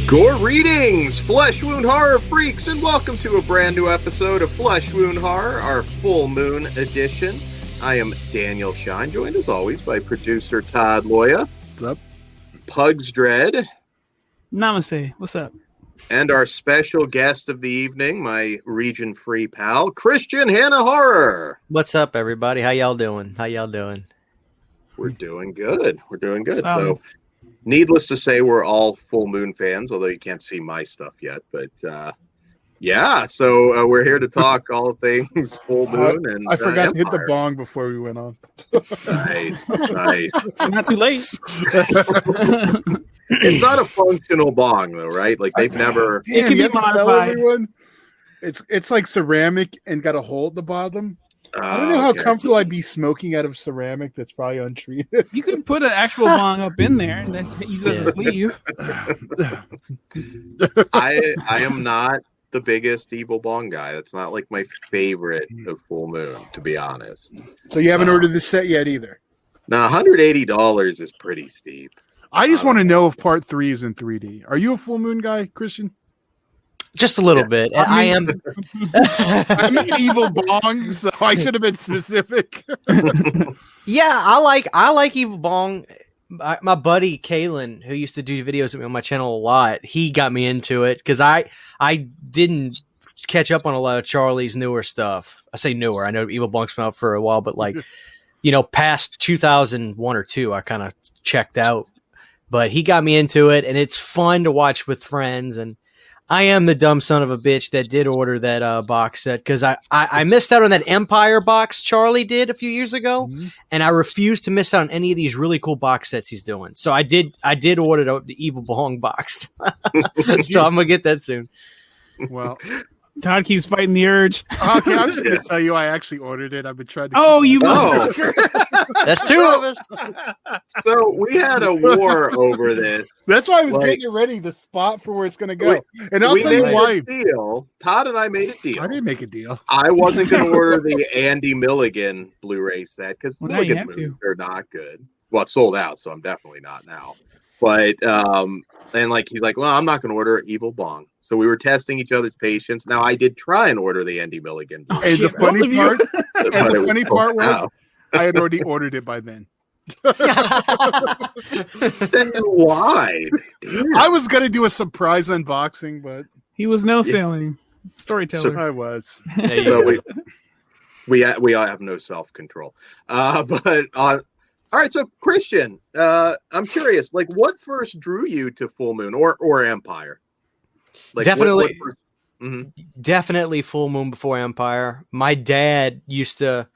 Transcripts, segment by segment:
Greetings, Flesh Wound Horror freaks, and welcome to a brand new episode of Flesh Wound Horror, our full moon edition. I am Daniel Shine, joined as always by producer Todd Loya. What's up? Pugs Dread. Namaste. What's up? And our special guest of the evening, my region-free pal, Christian Hannah Horror. What's up, everybody? How y'all doing? We're doing good. So, needless to say, we're all full moon fans, although you can't see my stuff yet. But so we're here to talk all things full moon. And I forgot to hit the Empire. bong before we went on. Nice. Not too late. It's not a functional bong, though, right? Like they've never. It can you be have to tell modified. everyone, it's like ceramic and got a hole at the bottom. I don't know how okay. comfortable I'd be smoking out of ceramic that's probably untreated. You can put an actual bong up in there and then use it as a sleeve. I am not the biggest evil bong guy. That's not like my favorite of full moon, to be honest. So you haven't ordered this set yet either. Now, $180 is pretty steep. I just want to know if part 3 is in 3D. Are you a full moon guy, Christian? Just a little bit. And I am. I'm an evil bong, so I should have been specific. Yeah, I like Evil Bong. My buddy Kalen, who used to do videos with me on my channel a lot, he got me into it because I didn't catch up on a lot of Charlie's newer stuff. I say newer. I know Evil Bong's been out for a while, but past 2001 or 2, I kind of checked out. But he got me into it, and it's fun to watch with friends. And I am the dumb son of a bitch that did order that box set because I missed out on that Empire box Charlie did a few years ago, and I refused to miss out on any of these really cool box sets he's doing. So I did order the Evil Bong box. So I'm gonna get that soon. Well, Todd keeps fighting the urge. okay, I'm just going to tell you I actually ordered it. I've been trying to. Oh, you Oh. motherfucker. That's 2 of us. So we had a war over this. That's why I was Like- getting it ready, the spot for where it's going to go. Wait, And I'll we tell you made why. a deal. Todd and I made a deal. I didn't make a deal. I wasn't going to order the Andy Milligan Blu-ray set because Well, now you Milligan's have movies to. are not good. Well, it's sold out, so I'm definitely not now. But and he's like, well, I'm not going to order Evil Bong. So we were testing each other's patience. Now I did try and order the Andy Milligan, Oh, And the shit, both funny of you. part, but and the it was funny sold part was out. I had already ordered it by then. Then why? Damn. I was gonna do a surprise unboxing, but He was no selling. Storyteller. I was. So we all have no self-control. All right, so Christian, I'm curious, what first drew you to Full Moon or Empire? Definitely. Mhm. Definitely Full Moon before Empire. My dad used to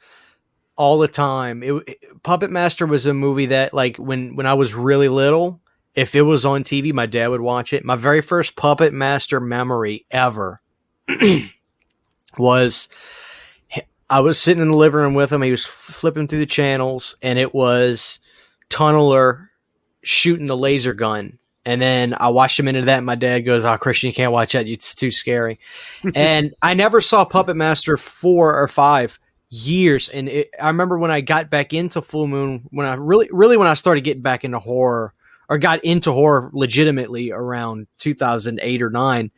all the time. Puppet Master was a movie that when I was really little, if it was on TV, my dad would watch it. My very first Puppet Master memory ever was I was sitting in the living room with him. He was flipping through the channels, and it was Tunneler shooting the laser gun. And then I watched a minute of that, and my dad goes, "Oh, Christian, you can't watch that. It's too scary." And I never saw Puppet Master 4 or 5 years. And I remember when I got back into Full Moon, when I really when I started getting back into horror, or got into horror legitimately around 2008 or 9,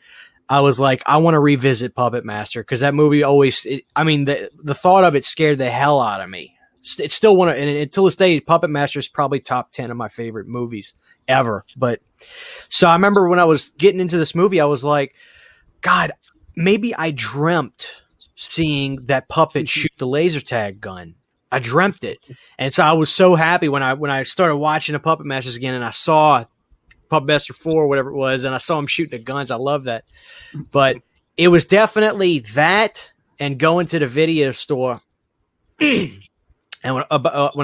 I was like, I want to revisit Puppet Master because that movie always, the thought of it scared the hell out of me. It's still one of, and until this day, Puppet Master is probably top 10 of my favorite movies ever. But so I remember when I was getting into this movie, I was like, God, maybe I dreamt seeing that puppet shoot the laser tag gun. I dreamt it. And so I was so happy when I started watching the Puppet Masters again and I saw Puppet Master 4, whatever it was, and I saw him shooting the guns. I love that. But it was definitely that and going to the video store and when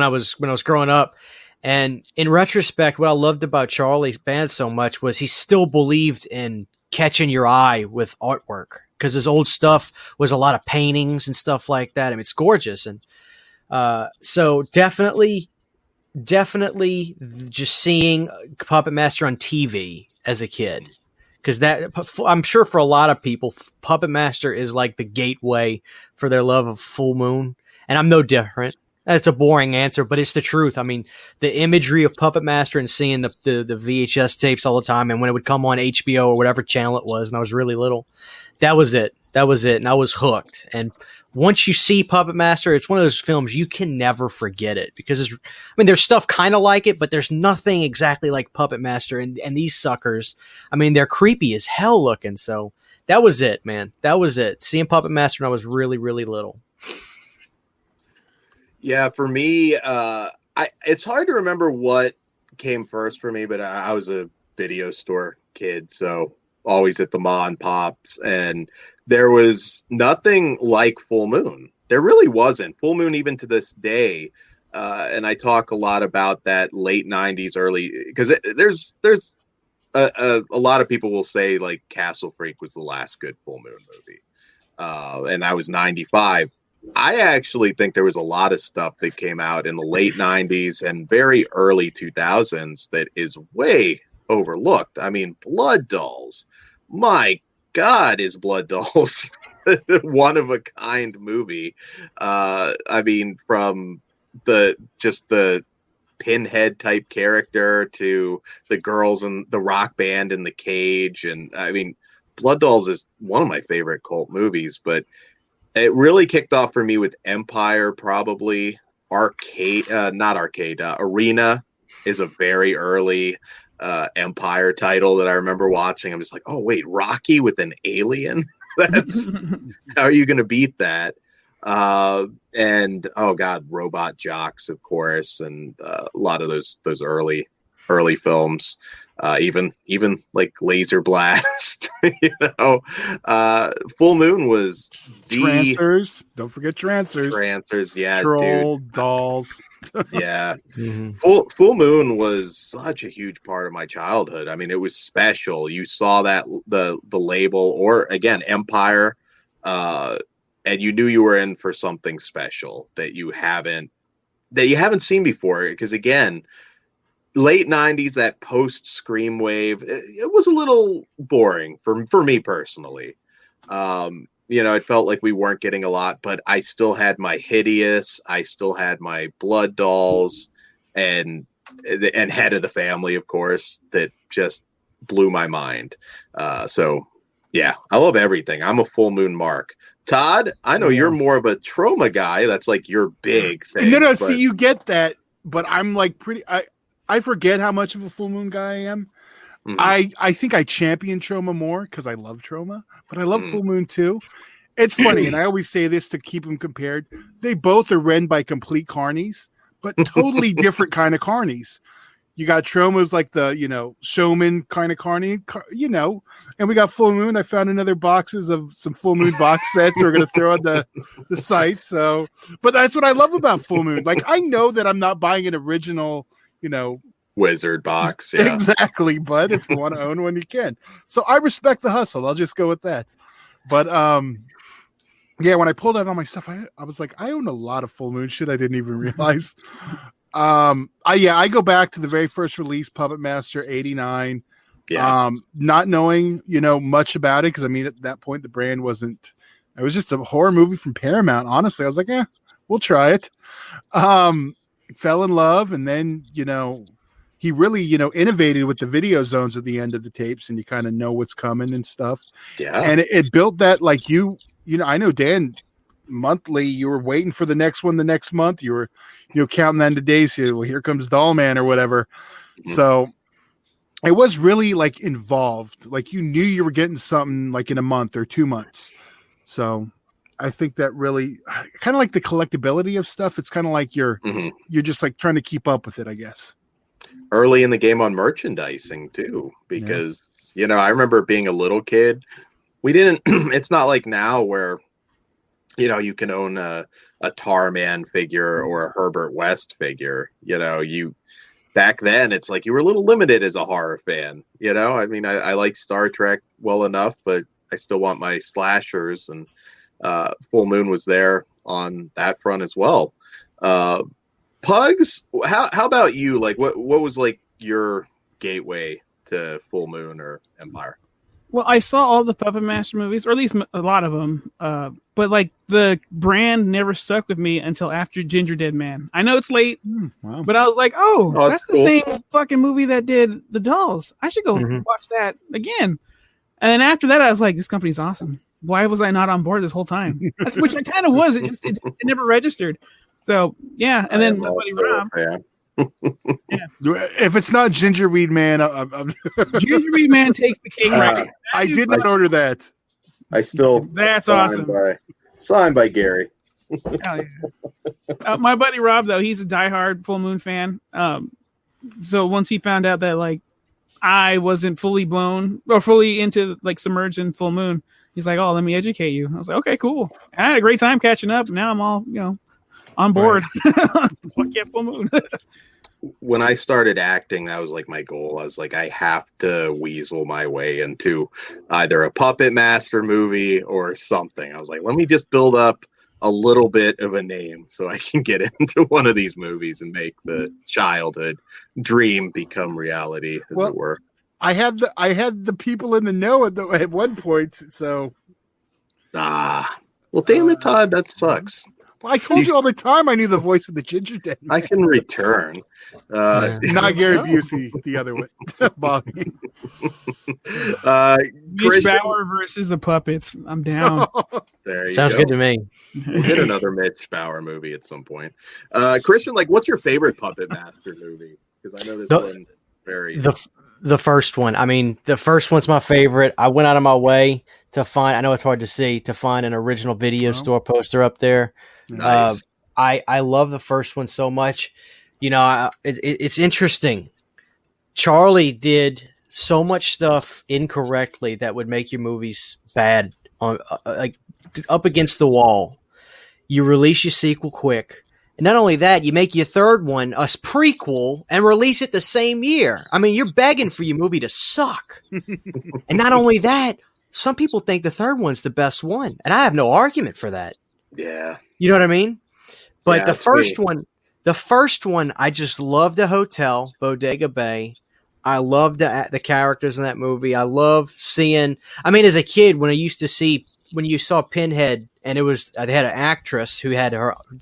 I was growing up. And in retrospect, what I loved about Charlie's band so much was he still believed in catching your eye with artwork because his old stuff was a lot of paintings and stuff like that. I mean, it's gorgeous. And so definitely just seeing Puppet Master on TV as a kid, because that, I'm sure for a lot of people, Puppet Master is like the gateway for their love of Full Moon. And I'm no different. That's a boring answer, but it's the truth. I mean, the imagery of Puppet Master and seeing the VHS tapes all the time, and when it would come on HBO or whatever channel it was when I was really little, that was it. That was it, and I was hooked. And once you see Puppet Master, it's one of those films you can never forget it because there's stuff kind of like it, but there's nothing exactly like Puppet Master. And these suckers, I mean, they're creepy as hell looking. So that was it, man. That was it. Seeing Puppet Master when I was really, really little. Yeah, for me, it's hard to remember what came first for me, but I was a video store kid, so always at the Ma and Pops, and there was nothing like Full Moon. There really wasn't. Full Moon, even to this day, and I talk a lot about that late 90s, early, because there's a lot of people will say like Castle Freak was the last good Full Moon movie, and that was 95. I actually think there was a lot of stuff that came out in the late 90s and very early 2000s that is way overlooked. I mean, Blood Dolls. My God, is Blood Dolls one of a kind movie. I mean, from the Pinhead type character to the girls in the rock band in the cage. And I mean, Blood Dolls is one of my favorite cult movies, but it really kicked off for me with Empire, probably. Arena is a very early Empire title that I remember watching. I'm just like, oh, wait, Rocky with an alien? That's how are you going to beat that? And, oh, God, Robot Jocks, of course, and a lot of those early films. Even like Laser Blast, Full Moon was the Trancers. Don't forget Trancers. Trancers, yeah, Troll dude. Dolls. Yeah, Mm-hmm. Full Moon was such a huge part of my childhood. I mean, it was special. You saw that the label, or again, Empire, and you knew you were in for something special that you haven't seen before. Because again, late 90s, that post Scream wave, it was a little boring for me personally. It felt like we weren't getting a lot, but I still had my Hideous, I still had my Blood Dolls, and Head of the Family, of course, that just blew my mind. So yeah, I love everything. I'm a Full Moon mark. Todd, I know you're more of a Trauma guy. That's like your big thing. No, see, you get that, but I'm like I forget how much of a Full Moon guy I am. Mm-hmm. I think I champion Trauma more because I love Trauma, but I love Full Moon too. It's funny, and I always say this to keep them compared. They both are run by complete carnies, but totally different kind of carnies. You got Trauma's like the, showman kind of carny, and we got Full Moon. I found another boxes of some Full Moon box sets we're going to throw on the site. So, but that's what I love about Full Moon. Like, I know that I'm not buying an original, Wizard box. Yeah. Exactly. But if you want to own one, you can. So I respect the hustle. I'll just go with that. But, yeah, when I pulled out all my stuff, I was like, I own a lot of Full Moon shit I didn't even realize. I go back to the very first release, Puppet Master 89. Yeah. Not knowing, much about it, because I mean at that point the brand wasn't. It was just a horror movie from Paramount. Honestly, I was like, we'll try it. Fell in love, and then he really innovated with the video zones at the end of the tapes, and you kind of know what's coming and stuff. Yeah, and it built that like I know Dan. Monthly, you were waiting for the next one the next month. You were counting down the days. Well, here comes Doll Man or whatever. Mm-hmm. So it was really like involved. Like you knew you were getting something like in a month or 2 months. So I think that really kind of like the collectability of stuff. It's kind of like you're just like trying to keep up with it, I guess. Early in the game on merchandising too, because I remember being a little kid. We didn't. It's not like now where you can own a Tarman figure or a Herbert West figure. Back then it's like you were a little limited as a horror fan. I mean, I like Star Trek well enough, but I still want my slashers, and Full Moon was there on that front as well. Pugs, how about you? Like, what was like your gateway to Full Moon or Empire? Well, I saw all the Puppet Master movies, or at least a lot of them. But like the brand never stuck with me until after Ginger Dead Man. I know it's late, Wow. but I was like, oh, that's that's cool. the same fucking movie that did the Dolls. I should go watch that again. And then after that, I was like, this company's awesome. Why was I not on board this whole time? Which I kind of was. It never registered. So yeah, and then my buddy Rob. If it's not Gingerweed Man, Gingerweed Man takes the cake right. I did not order that. I still That's signed awesome. Signed by Gary. Hell yeah. My buddy Rob, though, he's a diehard Full Moon fan. So once he found out that like I wasn't fully blown or fully into like submerged in Full Moon, he's like, "Oh, let me educate you." I was like, "Okay, cool." And I had a great time catching up. Now I'm all on board. Fuck yeah, Full Moon. When I started acting, that was like my goal. I was like, I have to weasel my way into either a Puppet Master movie or something. I was like, let me just build up a little bit of a name so I can get into one of these movies and make the childhood dream become reality, as it were. I had the people in the know at one point. So, well, damn it, Todd, that sucks. Well, I told you all the time I knew the voice of the Ginger Dead Man. I can return. Not Gary Busey, the other one. Bobby. Mitch Bauer versus the Puppets. I'm down. There you Sounds go. good to me. We'll get another Mitch Bauer movie at some point. Christian, like, what's your favorite Puppet Master movie? Because I know this one very... The first one. I mean, the first one's my favorite. I went out of my way to find, I know it's hard to see, to find an original video store poster up there. Nice. I love the first one so much. You know, it's interesting. Charlie did so much stuff incorrectly that would make your movies bad, like up against the wall. You release your sequel quick. And not only that, you make your third one a prequel and release it the same year. I mean, you're begging for your movie to suck. And not only that, some people think the third one's the best one. And I have no argument for that. Yeah. You know what I mean? But Yeah, the first one, I just love the hotel, Bodega Bay. I love the characters in that movie. I love seeing, I mean, as a kid, when you saw Pinhead and it was, they had an actress who had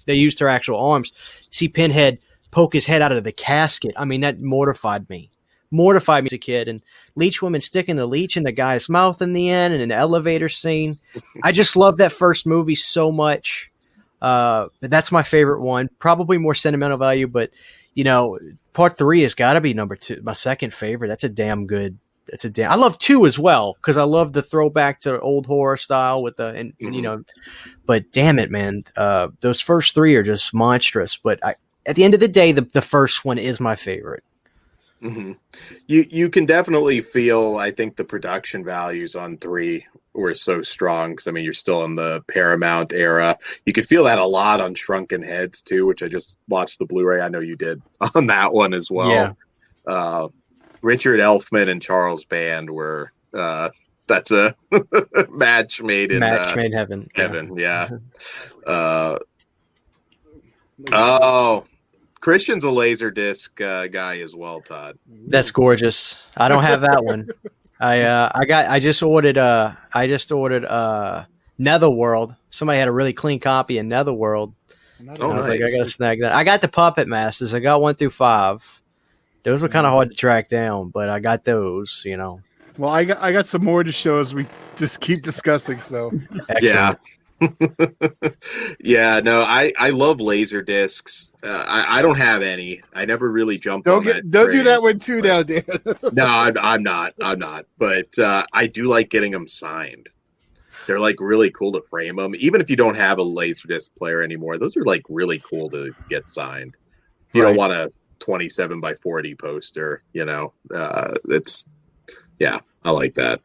they used her actual arms, see Pinhead poke his head out of the casket. I mean, that mortified me as a kid. And leech woman sticking the leech in the guy's mouth in the end and an elevator scene. I just love that first movie so much. That's my favorite one. Probably more sentimental value, but you know, part 3 has got to be number 2. My second favorite. That's a damn good. I love 2 as well because I love the throwback to old horror style with and you know. But damn it, man, those first 3 are just monstrous. But at the end of the day, the first one is my favorite. Mm-hmm. You can definitely feel, I think, the production values on 3 were so strong because I mean you're still in the Paramount era. You could feel that a lot on Shrunken Heads too, which I just watched the Blu-ray. I know you did on that one as well. Yeah. Richard Elfman and Charles Band were that's a match made in heaven. Heaven, yeah. Oh. Christian's a Laserdisc guy as well, Todd. That's gorgeous. I don't have that one. I just ordered Netherworld. Somebody had a really clean copy of Netherworld. I was like, I gotta snag that. I got the Puppet Masters. I got 1 through 5. Those were kind of hard to track down, but I got those, you know. Well, I got some more to show as we just keep discussing. So excellent. Yeah, no, I love laser discs. I don't have any. I never really jumped on that. Don't do that one too now, Dan. No, I'm not. But I do like getting them signed. They're like really cool to frame them. Even if you don't have a laser disc player anymore, those are like really cool to get signed. You don't want a 27 by 40 poster, you know. I like that.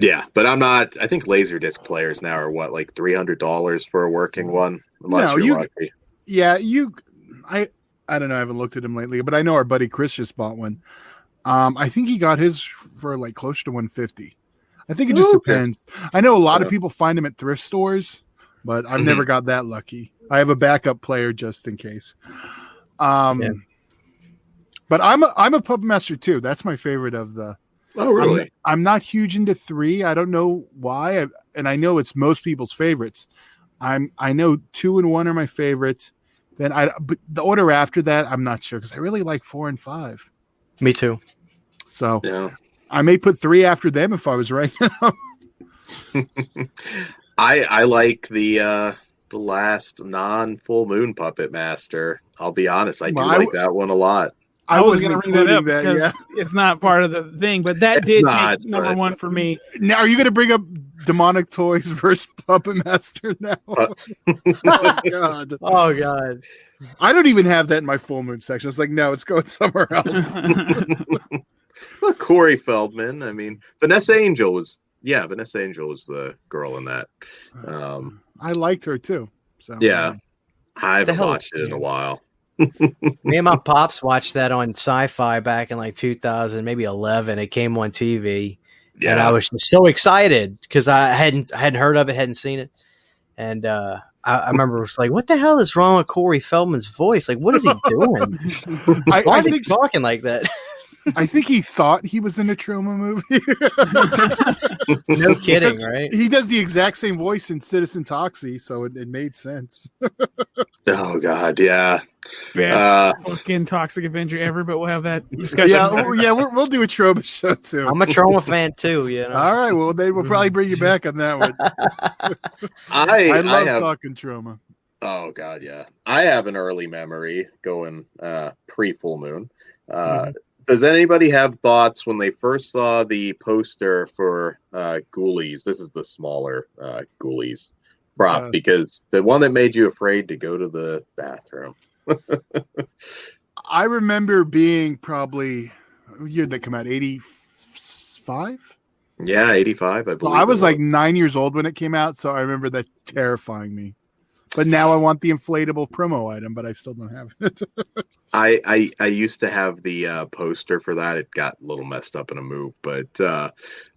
Yeah, but I'm not. I think Laserdisc players now are what, like $300 for a working one, unless you're lucky. Yeah, I don't know. I haven't looked at him lately, but I know our buddy Chris just bought one. I think he got his for like close to $150. I think it just depends. I know a lot of people find them at thrift stores, but I've never got that lucky. I have a backup player just in case. But I'm a Puppet Master too. That's my favorite of the. Oh, really? I'm not huge into 3. I don't know why, and I know it's most people's favorites. I know 2 and 1 are my favorites. But the order after that, I'm not sure because I really like 4 and 5. Me too. So Yeah. I may put 3 after them if I was right. I like the last non-full moon Puppet Master. I'll be honest, I do like that one a lot. I was going wasn't to bring that up including because it's not part of the thing, but that It's did not, take number but- 1 for me. Now, are you going to bring up Demonic Toys versus Puppet Master now? Oh, God. Oh God. I don't even have that in my full moon section. It's like, no, it's going somewhere else. Well, Corey Feldman. I mean, Vanessa Angel was the girl in that. I liked her too. So Yeah, I haven't hell- watched it in a while. Me and my pops watched that on Sci-Fi back in like 2000, maybe 11. It came on TV, and I was just so excited because I hadn't heard of it, hadn't seen it, and I remember it was like, what the hell is wrong with Corey Feldman's voice? Like, what is he doing? Why I is he think talking like that? I think he thought he was in a Troma movie. No kidding, right? He does the exact same voice in Citizen Toxie, so it made sense. Oh God, yeah. Best fucking Toxic Avenger ever, but we'll have that discussion. We'll do a Troma show too. I'm a Trauma fan too, you know. All right, well, they will probably bring you back on that one. I love talking Troma. Oh God, yeah. I have an early memory going pre-full moon. Does anybody have thoughts when they first saw the poster for Ghoulies? This is the smaller Ghoulies prop because the one that made you afraid to go to the bathroom. I remember being probably what year did that come out? 85? Yeah, 85, I believe. Well, I was like 9 years old when it came out, so I remember that terrifying me. But now I want the inflatable promo item, but I still don't have it. I used to have the poster for that. It got a little messed up in a move, but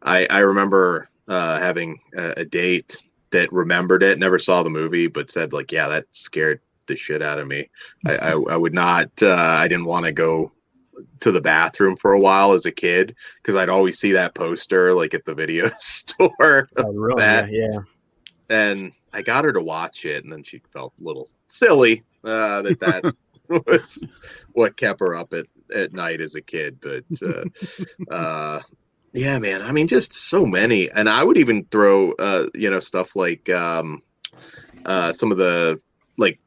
I remember having a date that remembered it, never saw the movie, but said like, yeah, that scared the shit out of me. I would not. I didn't want to go to the bathroom for a while as a kid because I'd always see that poster like at the video store. Oh, really? Yeah. And I got her to watch it, and then she felt a little silly that was what kept her up at night as a kid. But yeah, man, I mean, just so many. And I would even throw, stuff like some of the like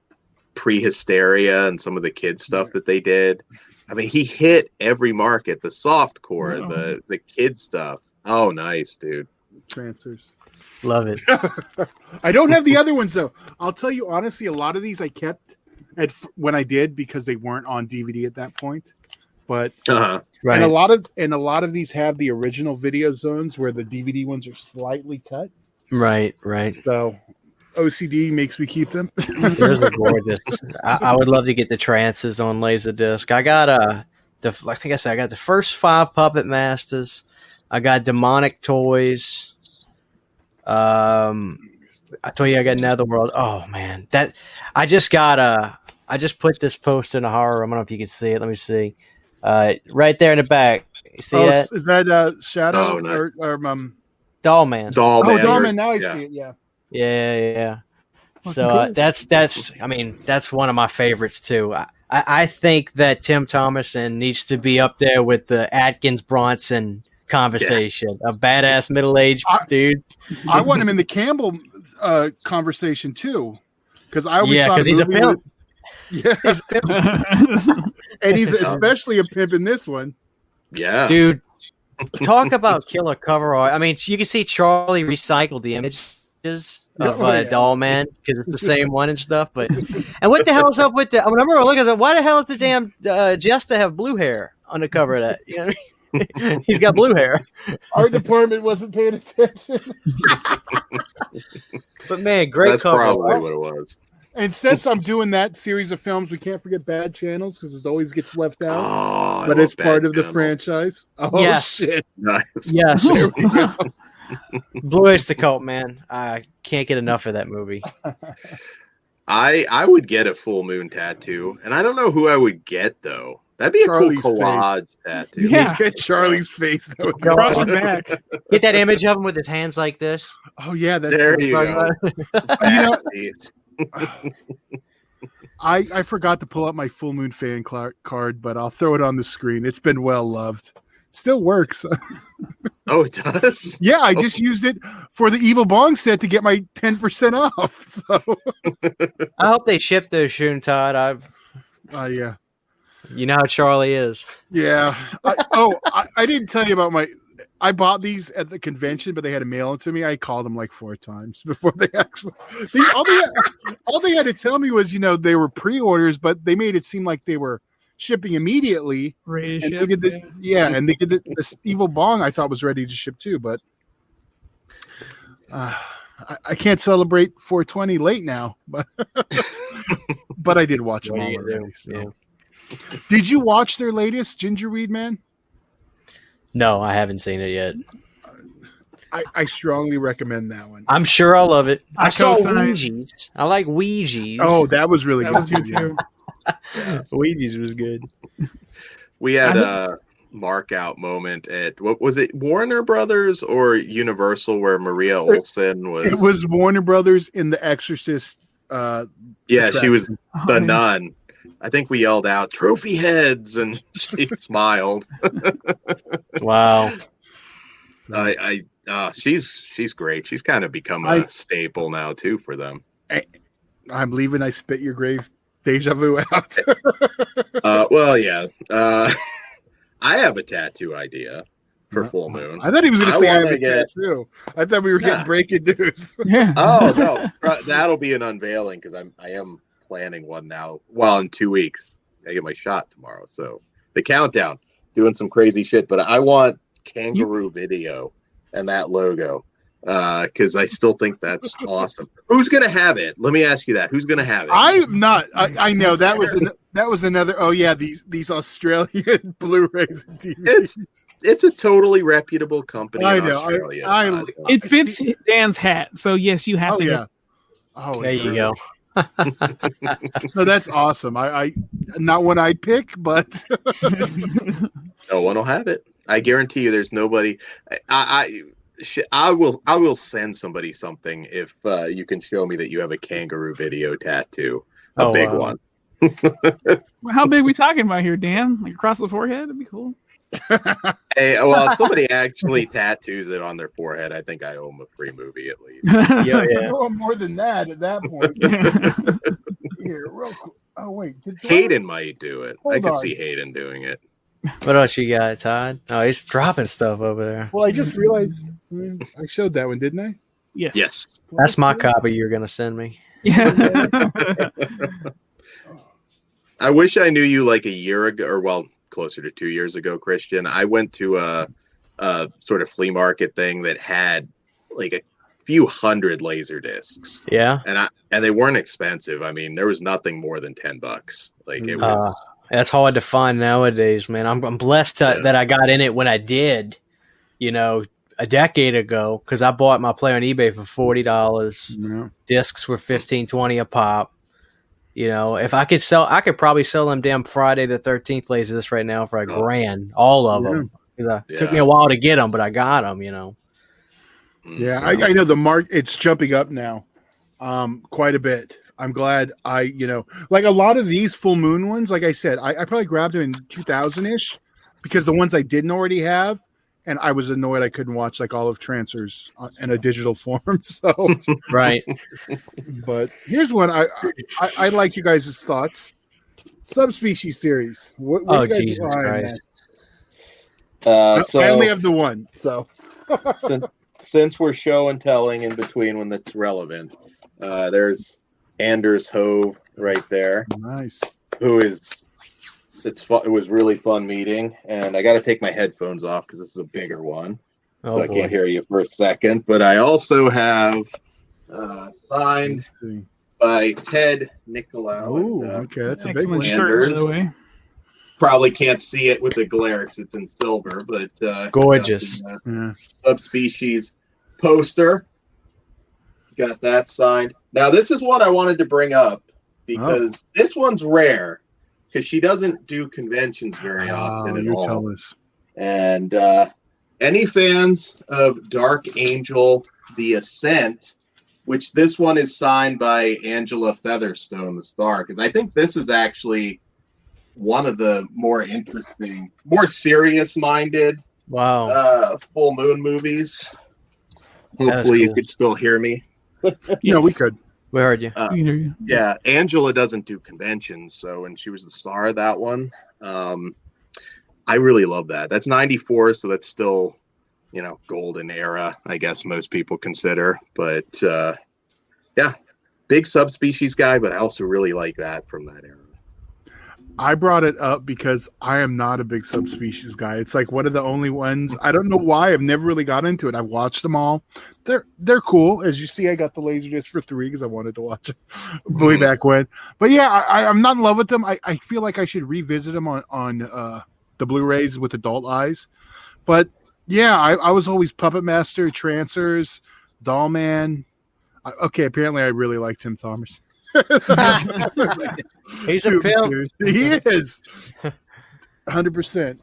pre-hysteria and some of the kids stuff that they did. I mean, he hit every market, the soft core, the kid stuff. Oh, nice, dude. Transfers. Love it. I don't have the other ones though. I'll tell you honestly, a lot of these I kept when I did because they weren't on DVD at that point. But Right. and a lot of these have the original video zones where the DVD ones are slightly cut. Right. So OCD makes me keep them. Those are gorgeous. I would love to get the trances on Laserdisc. I got I think I said I got the first 5 Puppet Masters. I got Demonic Toys. I told you I got Netherworld. Oh man, that I just put this poster in the horror room. I don't know if you can see it. Let me see. Right there in the back. You see that? Is that Shadow Oh, no. or Doll Man. Dollman. Dollman? Now I yeah. see it. Yeah. Yeah. Fucking So cool. that's one of my favorites too. I think that Tim Thomerson needs to be up there with the Atkins Bronson conversation. A badass middle-aged dude. I want him in the Campbell conversation too, because I always saw because he's a pimp. Yeah, He's a pimp. and he's especially a pimp in this one. Yeah. Dude, talk about killer cover art. I mean, you can see Charlie recycled the images of Doll Man because it's the same one and stuff. But and what the hell's up with the? I remember looking at why the hell does the damn Jester have blue hair on the cover of that? You know what I mean? He's got blue hair. Our department wasn't paying attention. But man, great That's cover probably art. what it was. And since I'm doing that series of films, we can't forget Bad Channels because it always gets left out. Oh, But it's part of the franchise. Oh, Yes. shit. Nice. Yes, There we go. Blue Oyster Cult, man. I can't get enough of that movie. I would get a full moon tattoo, and I don't know who I would get though. That'd be a Charlie's cool collage tattoo. Yeah. Just get Charlie's face. That would be Across awesome. his back. Get that image of him with his hands like this. Oh yeah, that's There what you I'm go. talking about. You know, Jeez. I forgot to pull up my full moon fan card, but I'll throw it on the screen. It's been well loved. Still works. Oh, it does? Yeah, I just used it for the Evil Bong set to get my 10% off. So I hope they ship those soon, Todd. yeah. You know how Charlie is. Yeah. I didn't tell you about I bought these at the convention, but they had to mail them to me. I called them like 4 times before they actually. All they had to tell me was, they were pre-orders, but they made it seem like they were shipping immediately. Ready to And ship, they did this, and they did this Evil Bong. I thought was ready to ship too, but I can't celebrate 420 late now. But but I did watch them What are all you gonna already. do? Yeah. So. Did you watch their latest Ginger Weed Man? No, I haven't seen it yet. I strongly recommend that one. I'm sure I'll love it. I saw co-sign. Ouija's. I like Ouija's. Oh, that was really That good. was good too. Ouija's was good. We had a mark out moment at, what was it, Warner Brothers or Universal, where Maria Olsen was. It was Warner Brothers in The Exorcist. Yeah, she was Oh, the man. nun. I think we yelled out "trophy heads" and she smiled. Wow. She's great. She's kind of become a staple now too for them. I'm leaving. I spit your grave. Deja vu out. Well, yeah. I have a tattoo idea for full moon. I thought he was going to I say I have wanna a get- tattoo. I thought we were getting Nah. breaking news. Yeah. Oh no, that'll be an unveiling because I am planning one now. Well, in 2 weeks, I get my shot tomorrow. So the countdown, doing some crazy shit. But I want kangaroo video and that logo because I still think that's awesome. Who's gonna have it? Let me ask you that. Who's gonna have it? I'm not. I know that was another. Oh yeah, these Australian Blu-rays and DVDs. It's a totally reputable company I in know. Australia. It fits Dan's hat, so yes, you have Oh to. yeah. Oh, There you go. No, that's awesome. I not one I'd pick, but No one will have it. I guarantee you. There's nobody. I will send somebody something if you can show me that you have a kangaroo video tattoo, a big one. How big are we talking about here, Dan? Like across the forehead? That'd be cool. Hey, well, if somebody actually tattoos it on their forehead, I think I owe them a free movie at least. Yeah. oh, more than that at that point. Here, real quick. Oh wait, Hayden might do it. I Hold could on. see Hayden doing it. What else you got, Todd? Oh, he's dropping stuff over there. Well, I just realized I showed that one, didn't I? Yes. Yes. That's my copy you're going to send me. Yeah. I wish I knew you like a year ago, or well, closer to 2 years ago, Christian. I went to a sort of flea market thing that had like a few hundred laser discs, Yeah. and they weren't expensive. I mean, there was nothing more than $10. Like it was. That's hard to find nowadays, man. I'm blessed that I got in it when I did, a decade ago, because I bought my player on eBay for $40. Yeah. Discs were $15-$20 a pop. If I could probably sell them damn Friday the 13th lasers right now for $1,000, all of them. It took me a while to get them, but I got them. Yeah, I know the mark. It's jumping up now, quite a bit. I'm glad like a lot of these full moon ones. Like I said, I probably grabbed them in 2000-ish because the ones I didn't already have, and I was annoyed I couldn't watch like all of Trancers in a digital form. So, Right. but here's one I like you guys' thoughts. Subspecies series. What Oh, you guys Jesus lie on Christ. that? So I only have the one. So since we're show and telling in between when that's relevant, there's Anders Hove right there, nice. who is it was really fun meeting, and I got to take my headphones off because this is a bigger one, Oh, so I boy. can't hear you for a second. But I also have signed Let's see. by Ted Nicolau. Oh, and, okay, that's a big Excellent one. shirt, by the way. probably can't see it with the glare because it's in silver, but Gorgeous. got Yeah. the, subspecies poster. Got that signed. Now this is one I wanted to bring up because this one's rare, because she doesn't do conventions very often at you're all. telling us. And any fans of Dark Angel: The Ascent, which this one is signed by Angela Featherstone, the star, because I think this is actually one of the more interesting, more serious-minded Wow. full moon movies. That was Hopefully you cool. could still hear me. No, we could. We heard you. Yeah, Angela doesn't do conventions, so when she was the star of that one, I really love that. That's 94, so that's still, golden era, I guess most people consider. But yeah, big subspecies guy, but I also really like that from that era. I brought it up because I am not a big subspecies guy. It's like one of the only ones. I don't know why. I've never really got into it. I've watched them all. They're cool. As you see, I got the Laserdisc for 3 because I wanted to watch it way back when. But yeah, I'm not in love with them. I feel like I should revisit them on the Blu-rays with adult eyes. But yeah, I was always Puppet Master, Trancers, Doll Man. Okay, apparently I really like Tim Thomas. He's a pimp. He is 100%.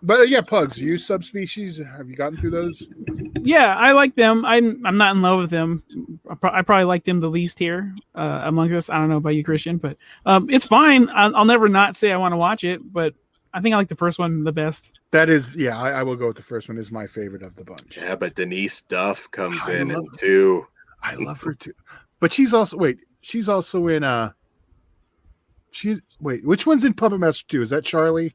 But yeah, pugs. You subspecies. Have you gotten through those? Yeah, I like them. I'm not in love with them. I probably like them the least here among us. I don't know about you, Christian, but it's fine. I'll never not say I want to watch it, but I think I like the first one the best. That is, yeah, I will go with the first one. Is my favorite of the bunch. Yeah, but Denise Duff comes in love too. I love her too. But she's also in which one's in Puppet Master 2? Is that Charlie?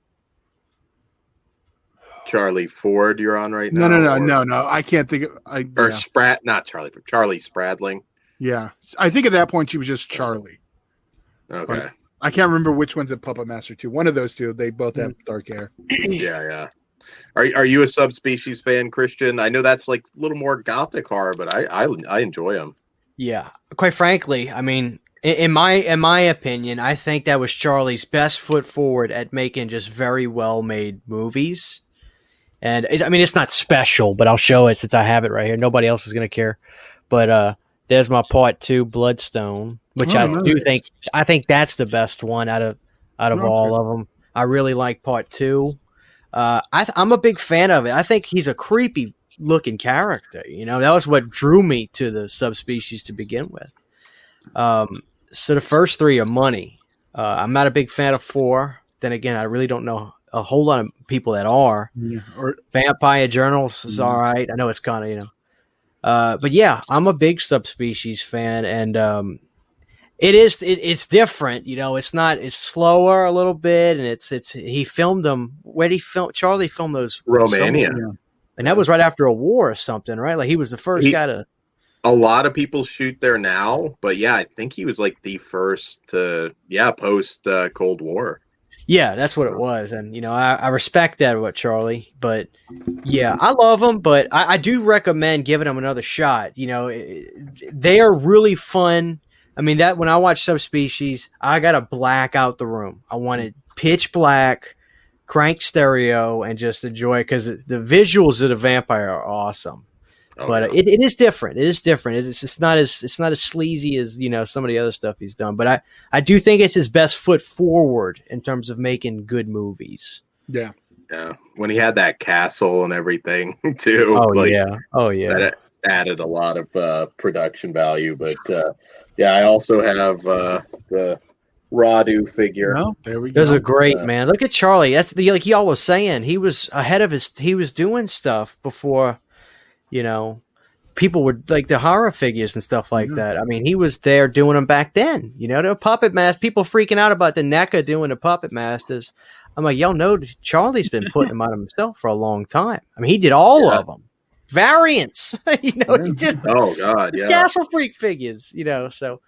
Charlie Ford, you're on right now. No. I can't think of Sprat, not Charlie Ford. Charlie Spradling. Yeah, I think at that point she was just Charlie. Okay. But I can't remember which one's in Puppet Master 2. One of those two. They both have dark hair. Yeah. Are you a subspecies fan, Christian? I know that's like a little more gothic horror, but I enjoy them. Yeah, quite frankly, I mean, in my opinion, I think that was Charlie's best foot forward at making just very well made movies. And it's not special, but I'll show it since I have it right here. Nobody else is gonna care. But there's my part 2, Bloodstone, which I think that's the best one out of all of them. I really like part 2. I'm a big fan of it. I think he's a creepy looking character. That was what drew me to the subspecies to begin with. So the first 3 are money. I'm not a big fan of 4. Then again, I really don't know a whole lot of people that are. Yeah, Vampire Journals is all right. I know it's kind of, but yeah, I'm a big subspecies fan, and it's different. It's slower a little bit, and he filmed them. Where did he film? Charlie filmed those Romania. And that was right after a war or something, right? Like he was the first guy to. A lot of people shoot there now, but yeah, I think he was like the first to, post Cold War. Yeah, that's what it was. And, I respect that about Charlie. But, yeah, I love him. But I do recommend giving him another shot. They are really fun. I mean, that when I watch Subspecies, I got to black out the room. I wanted pitch black, crank stereo, and just enjoy, because the visuals of the vampire are awesome. But it is different. It is different. It's not as sleazy as some of the other stuff he's done. But I do think it's his best foot forward in terms of making good movies. Yeah. Yeah. When he had that castle and everything too. Oh yeah. That added a lot of production value. But I also have the Radu figure. Well, there we go. Those are great, man. Look at Charlie. That's like y'all was saying. He was ahead of he was doing stuff before. People were like the horror figures and stuff like that. I mean, he was there doing them back then. The puppet master, people freaking out about the NECA doing the puppet masters. I'm like, y'all know Charlie's been putting them on himself for a long time. I mean, he did all of them. Variants, he did. Oh God, his Castle Freak figures, So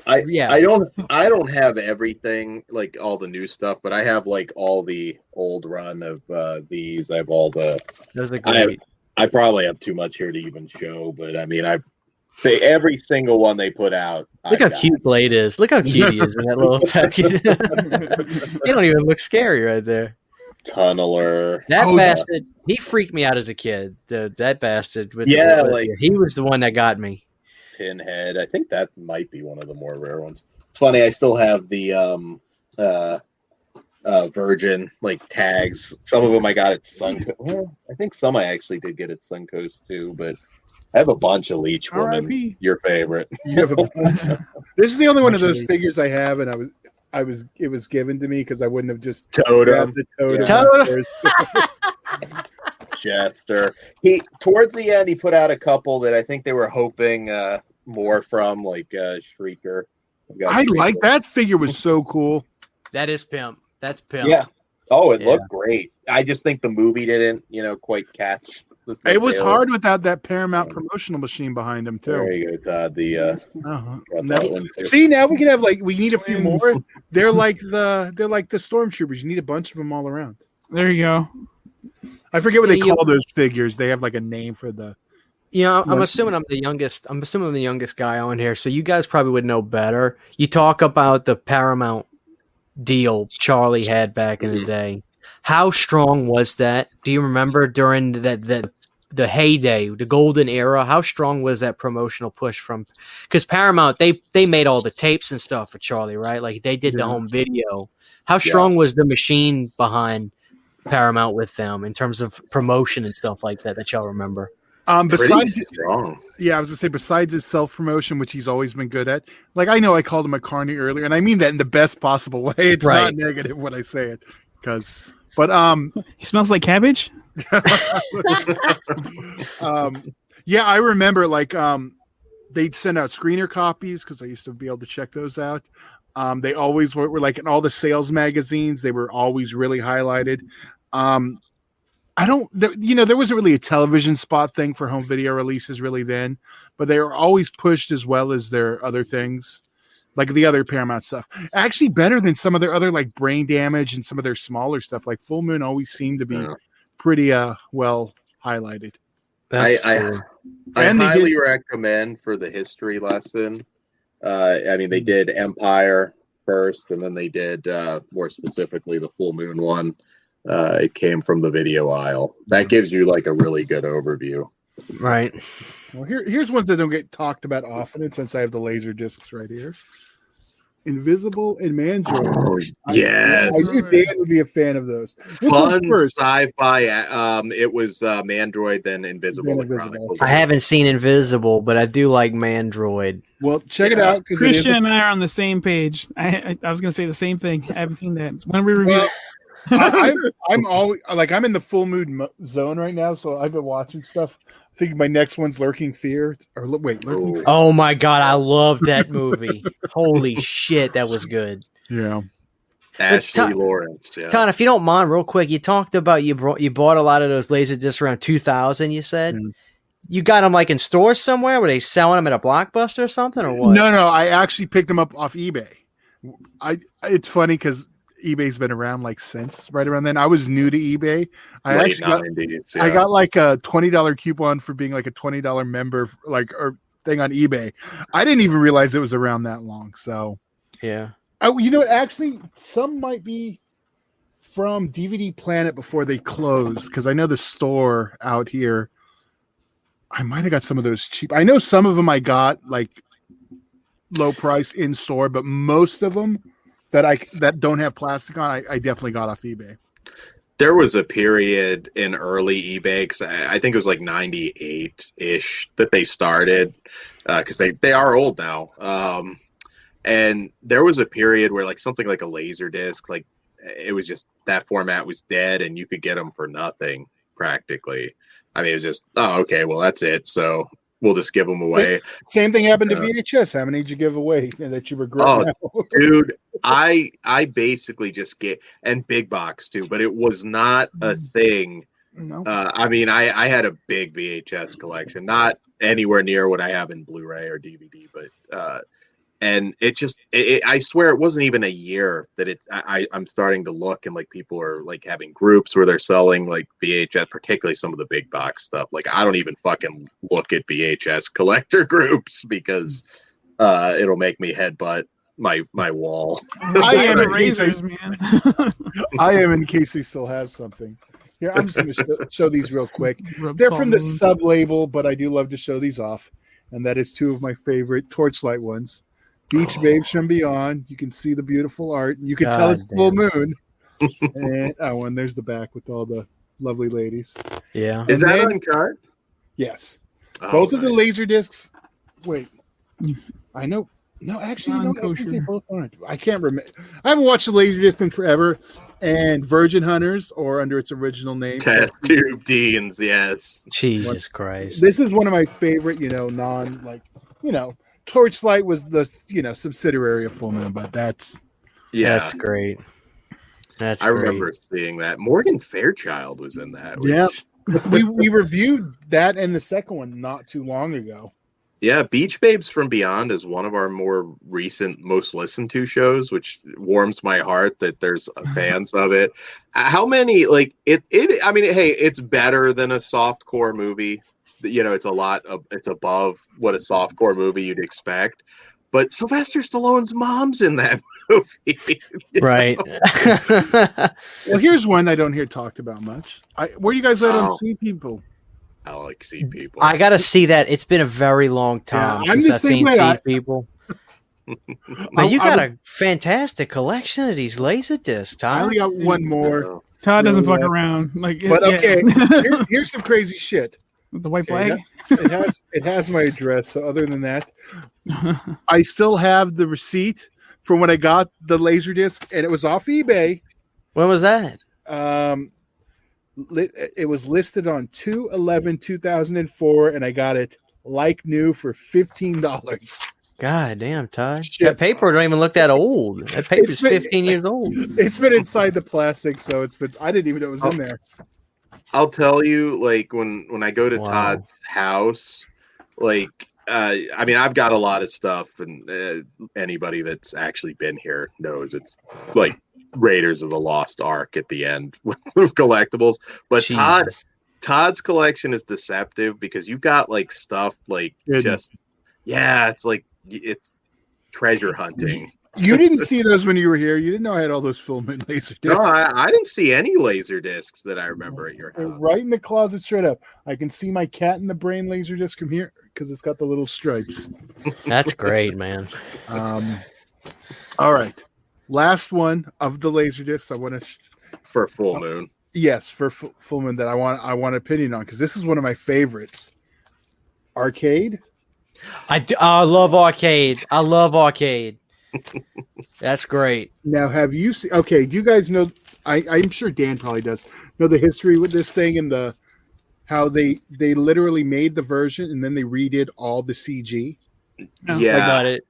I don't have everything, like all the new stuff, but I have like all the old run of these. I have all the. Those are great. I probably have too much here to even show, but I mean, every single one they put out. Look how cute Blade is. Look how cute he is in that little package. He don't even look scary right there. Tunneler. That bastard, he freaked me out as a kid. That bastard. He was the one that got me. Pinhead. I think that might be one of the more rare ones. It's funny. I still have the Virgin like tags. Some of them I got at Suncoast. Well, I think some I actually did get at Suncoast too, but I have a bunch of Leech Woman. R.I.P.. Your favorite. You have a bunch. This is the only one of those Bunch of figures I have, and it was given to me because I wouldn't have just Totem. grabbed the totem. Totem. Jester. He towards the end he put out a couple that I think they were hoping more from, like Shrieker. I like that figure. Was so cool. That is pimp. That's pimp. Yeah. Oh, it Yeah. looked great. I just think the movie didn't, quite catch. It was hard without that Paramount promotional machine behind him too. There you go, Todd. Uh-huh. Got Now- that one too. see, now we can have we need a few more. They're like the stormtroopers. You need a bunch of them all around. There you go. I forget what they Yeah, call those figures. They have like a name for the. You know, I'm Like- assuming I'm the youngest. I'm assuming I'm the youngest guy on here, so you guys probably would know better. You talk about the Paramount deal Charlie had back in the day. How strong was that? Do you remember during the heyday, the golden era? How strong was that promotional push from? Because Paramount, they made all the tapes and stuff for Charlie, right? Like they did the Yeah. home video. How strong was the machine behind Paramount with them in terms of promotion and stuff like that y'all remember? Besides, Pretty strong. yeah, I was gonna say besides his self promotion, which he's always been good at. Like I know I called him a carny earlier, and I mean that in the best possible way. It's Right. not negative when I say it, but He smells like cabbage. yeah, I remember they'd send out screener copies because I used to be able to check those out. They always were like in all the sales magazines. They were always really highlighted. There wasn't really a television spot thing for home video releases really then, but they were always pushed as well as their other things, like the other Paramount stuff. Actually, better than some of their other like Brain Damage and some of their smaller stuff. Like Full Moon always seemed to be Yeah. pretty well highlighted. That's I cool. And they highly recommend for the history lesson. They did Empire first, and then they did more specifically the Full Moon one. It came from the video aisle. That gives you like a really good overview. Right. Well, here's ones that don't get talked about often, and since I have the laser discs right here. Invisible and Mandroid. Yes. I knew Dan would be a fan of those. Which one Fun first? sci-fi. It was Mandroid, then Invisible. Then the Invisible. Chronicles. I haven't seen Invisible, but I do like Mandroid. Well, check it out because Christian and I are on the same page. I was going to say the same thing. I haven't seen that. When we review, I'm always I'm in the full mood zone right now, so I've been watching stuff. I think my next one's Lurking Fear. Lurking Fear. Oh my god, I love that movie. Holy shit, that was good. Yeah. Ashley Ton- Lawrence. Yeah. Ton, if you don't mind, real quick, you talked about you bought a lot of those laser discs around 2000. You said you got them like in stores somewhere. Were they selling them at a Blockbuster or something, or what? No, I actually picked them up off eBay. It's funny because eBay's been around since right around then. I was new to eBay. I Late actually 90s, I got like a $20 coupon for being like a $20 member, or thing on eBay. I didn't even realize it was around that long. So Yeah. oh, you know what? Actually, some might be from DVD Planet before they closed because I know the store out here. I might have got some of those cheap. I know some of them I got like low price in store, but most of them that don't have plastic on, I definitely got off eBay. There was a period in early eBay, because I think it was like 98-ish that they started, because they are old now. And there was a period where like something like a laser disc, like it was just that format was dead and you could get them for nothing practically. I mean, it was just, oh, okay, well, that's it. So we'll just give them away. Same thing happened to VHS. How many did you give away that you regret Oh, now? Dude, I basically just get, and big box too, but it was not a thing. No. I had a big VHS collection, not anywhere near what I have in Blu-ray or DVD, but and it just, I swear it wasn't even a year that I'm starting to look, and like people are like having groups where they're selling like VHS, particularly some of the big box stuff. Like I don't even fucking look at VHS collector groups because it'll make me headbutt my wall. I am in case razors, man. I am in case they still have something. Here, I'm just going to show these real quick. They're from the sub label, but I do love to show these off. And that is two of my favorite Torchlight ones. Beach Babes from Beyond. You can see the beautiful art. You can tell it's full moon. And there's the back with all the lovely ladies. Yeah. Is that uncut? Yes. Oh, Both of the nice. laser discs. Wait. I know. No, actually, no. I think they both aren't. I can't remember. I haven't watched the Laserdisc in forever. And Virgin Hunters, or under its original name, Test Tube Deans. Yes. Jesus Christ. This is one of my favorite. Torchlight was the subsidiary of Full Moon, but that's That's great. That's I remember seeing that. Morgan Fairchild was in that. Yeah. we reviewed that and the second one not too long ago. Yeah, Beach Babes from Beyond is one of our more recent, most listened to shows, which warms my heart that there's fans of it. How many, like, I mean, hey, it's better than a softcore movie. It's it's above what a softcore movie you'd expect. But Sylvester Stallone's mom's in that movie. Right. Well, here's one I don't hear talked about much. Where do you guys let on Sea People? I like Sea People. I got to see that. It's been a very long time since I've seen Sea People. Man, you got a fantastic collection of these laser discs, I Todd. only got one more. Todd doesn't fuck around. But okay, here's some crazy shit. The white flag. It has my address. So other than that, I still have the receipt from when I got the Laserdisc, and it was off eBay. When was that? It was listed on 2/11/2004, and I got it like new for $15. God damn, Todd. Shit. That paper don't even look that old. That paper's 15 years old. It's been inside the plastic, so I didn't even know it was in there. I'll tell you, like, when I go to Todd's house, like, I mean, I've got a lot of stuff, and anybody that's actually been here knows it's like Raiders of the Lost Ark at the end with collectibles. But Jesus. Todd's collection is deceptive because you've got like stuff like it's like it's treasure hunting. You didn't see those when you were here. You didn't know I had all those Full Moon laser discs. No, I didn't see any laser discs that I remember at your They're house. right in the closet, straight up. I can see my Cat in the Brain laser disc from here because it's got the little stripes. That's great, man. All right, last one of the laser discs. I want to For Full Moon. Yes, for Full Moon that I want an opinion on because this is one of my favorites. Arcade. I love Arcade. I love Arcade. That's great. Now, have you seen? Okay, do you guys know? I'm sure Dan probably does know the history with this thing and how they literally made the version and then they redid all the CG. Oh. Yeah, I got it.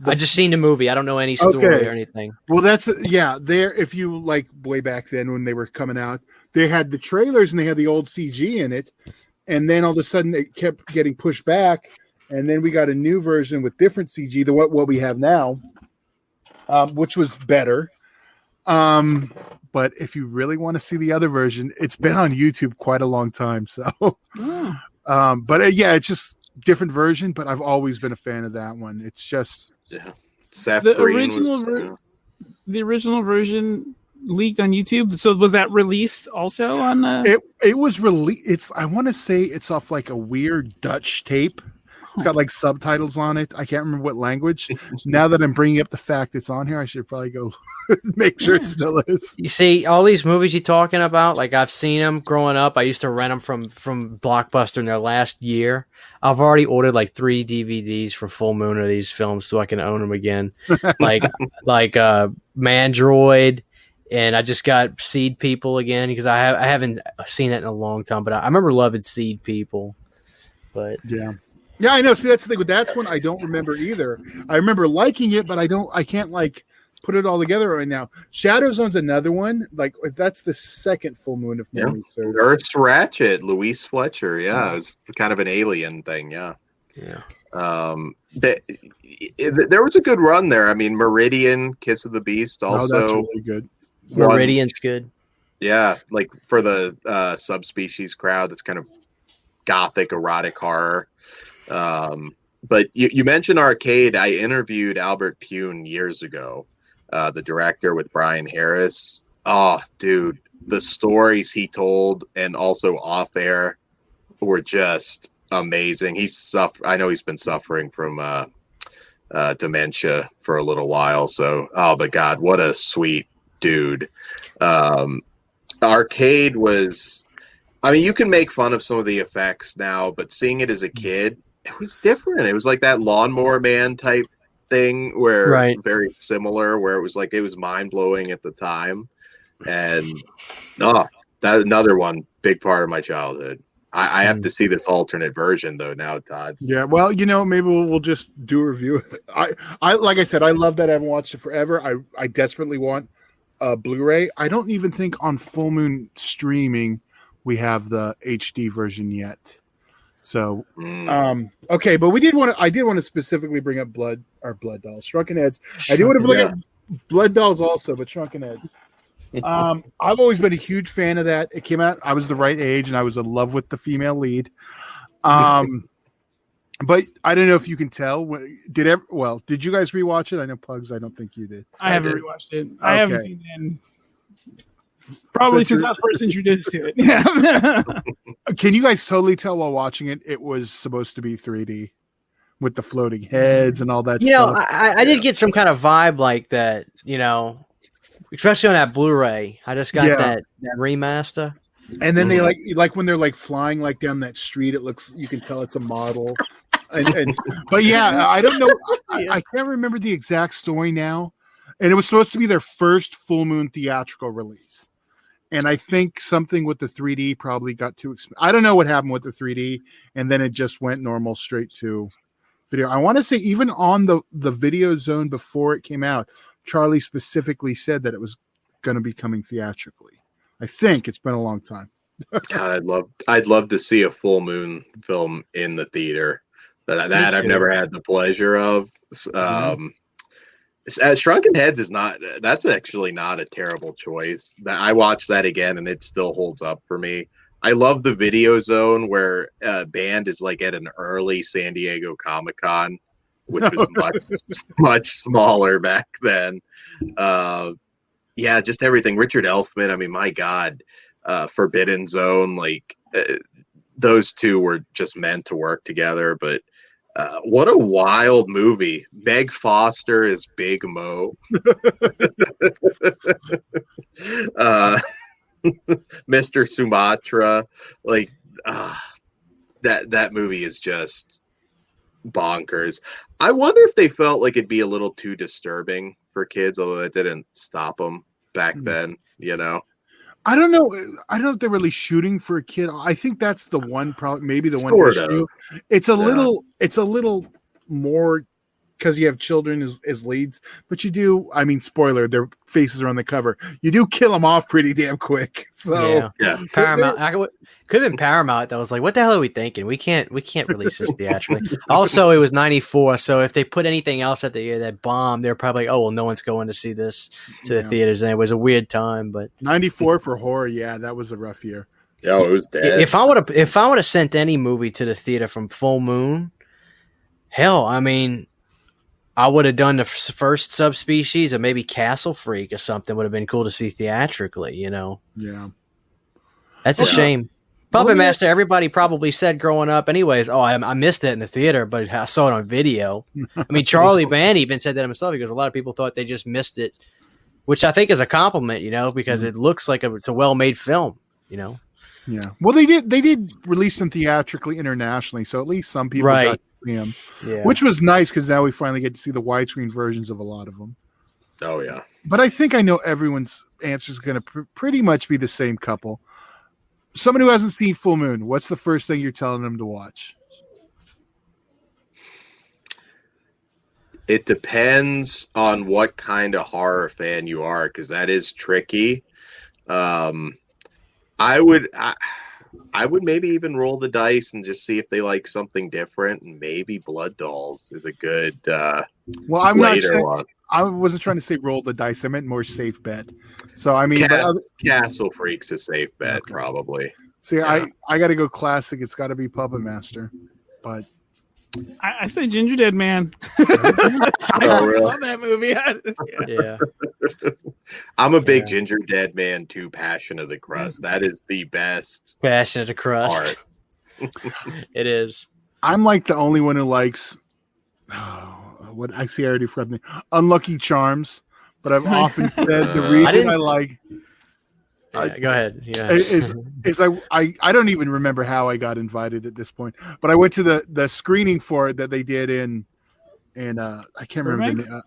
I just seen the movie. I don't know any story or anything. Well, there. If you like way back then when they were coming out, they had the trailers and they had the old CG in it, and then all of a sudden it kept getting pushed back, and then we got a new version with different CG than what we have now, which was better. But if you really want to see the other version, it's been on YouTube quite a long time. So, it's just different version. But I've always been a fan of that one. It's just. Yeah. Seth The Green the original version leaked on YouTube. So was that released also on? It was released. I want to say it's off like a weird Dutch tape. It's got like subtitles on it. I can't remember what language. Now that I'm bringing up the fact it's on here, I should probably go make sure it still is. You see, all these movies you're talking about, like I've seen them growing up. I used to rent them from Blockbuster in their last year. I've already ordered like 3 DVDs for Full Moon of these films so I can own them again. like Mandroid, and I just got Seed People again because I haven't seen that in a long time. But I remember loving Seed People. But Yeah, I know. See, that's the thing. That's one I don't remember either. I remember liking it, but I can't like put it all together right now. Shadow Zone's another one. Like that's the second Full Moon of memory serves. Earth's Ratchet, Louise Fletcher. Yeah, it was kind of an alien thing. Yeah. There was a good run there. I mean, Meridian, Kiss of the Beast, also that's really good. Meridian's good. Yeah, like for the subspecies crowd, that's kind of gothic erotic horror. But you mentioned Arcade. I interviewed Albert Pune years ago, the director, with Brian Harris. Oh, dude, the stories he told and also off air were just amazing. I know he's been suffering from dementia for a little while. So, oh my God, what a sweet dude. Arcade was, I mean, you can make fun of some of the effects now, but seeing it as a kid, it was different. It was like that Lawnmower Man type thing where Right. very similar, where it was like, it was mind blowing at the time. And that another one, big part of my childhood. I have to see this alternate version though now, Todd. Yeah, well, maybe we'll just do a review. I like I said, I love that I haven't watched it forever. I desperately want a Blu-ray. I don't even think on Full Moon streaming we have the HD version yet. So, okay, but I did want to specifically bring up Blood Dolls, Shrunken Heads. I do want to bring up Blood Dolls also, but Shrunken Heads. I've always been a huge fan of that. It came out, I was the right age, and I was in love with the female lead. But I don't know if you can tell. Did you guys rewatch it? I know Pugs. I don't think you did. I haven't rewatched it. I haven't seen it in probably since I was first introduced to it. Yeah. Can you guys totally tell while watching it? It was supposed to be 3D with the floating heads and all that stuff. I did get some kind of vibe like that, especially on that Blu-ray. I just got that remaster. And then they like when they're like flying like down that street, you can tell it's a model. But yeah, I don't know. I can't remember the exact story now. And it was supposed to be their first Full Moon theatrical release. And I think something with the 3D probably got too expensive. I don't know what happened with the 3D. And then it just went normal straight to video. I want to say even on the Video Zone before it came out, Charlie specifically said that it was going to be coming theatrically. I think it's been a long time. God, I'd love to see a Full Moon film in the theater. That I've never had the pleasure of. Shrunken Heads that's actually not a terrible choice. I watched that again and it still holds up for me. I love the Video Zone where band is like at an early San Diego Comic-Con, which was much smaller back then. Just everything. Richard Elfman, I mean, my God, Forbidden Zone, those two were just meant to work together. But what a wild movie. Meg Foster is Big Mo. Mr. Sumatra. That movie is just bonkers. I wonder if they felt like it'd be a little too disturbing for kids, although it didn't stop them back then, I don't know. I don't know if they're really shooting for a kid. I think that's the one problem. Maybe the one issue. It's a little more because you have children as leads, but you do. I mean, spoiler: their faces are on the cover. You do kill them off pretty damn quick. So Paramount. Could have been Paramount that was like, "What the hell are we thinking? We can't release this theatrically." Also, it was '94, so if they put anything else at the year that bombed, they're probably like, "Oh well, no one's going to see this to the theaters." And it was a weird time, but '94 for horror, yeah, that was a rough year. Yeah, it was dead. If I would have sent any movie to the theater from Full Moon, hell, I mean, I would have done the first Subspecies or maybe Castle Freak or something. Would have been cool to see theatrically, Yeah, that's a shame. Puppet Master, everybody probably said growing up anyways, oh, I missed it in the theater, but I saw it on video. I mean, Charlie Band even said that himself because a lot of people thought they just missed it, which I think is a compliment, because it looks like it's a well-made film, Yeah. Well, they did release them theatrically internationally, so at least some people got to see them, which was nice because now we finally get to see the widescreen versions of a lot of them. Oh, yeah. But I think I know everyone's answer is going to pretty much be the same couple. Someone who hasn't seen Full Moon, what's the first thing you're telling them to watch? It depends on what kind of horror fan you are, because that is tricky. I would maybe even roll the dice and just see if they like something different, and maybe Blood Dolls is a good well, I'm not sure. I wasn't trying to say roll the dice. I meant more safe bet. So I mean, Castle Freak's a safe bet, probably. See, I got to go classic. It's got to be Puppet Master, but I say Ginger Dead Man. Oh, really? I love that movie. Yeah. I'm a big Ginger Dead Man too. Passion of the Crust. That is the best. Passion of the Crust. It is. I'm like the only one who likes what I see, I already forgot the name. Unlucky Charms. But I've often said the I reason didn't- I like Go ahead. Yeah. is I don't even remember how I got invited at this point, but I went to the screening for it that they did in I can't remember the name.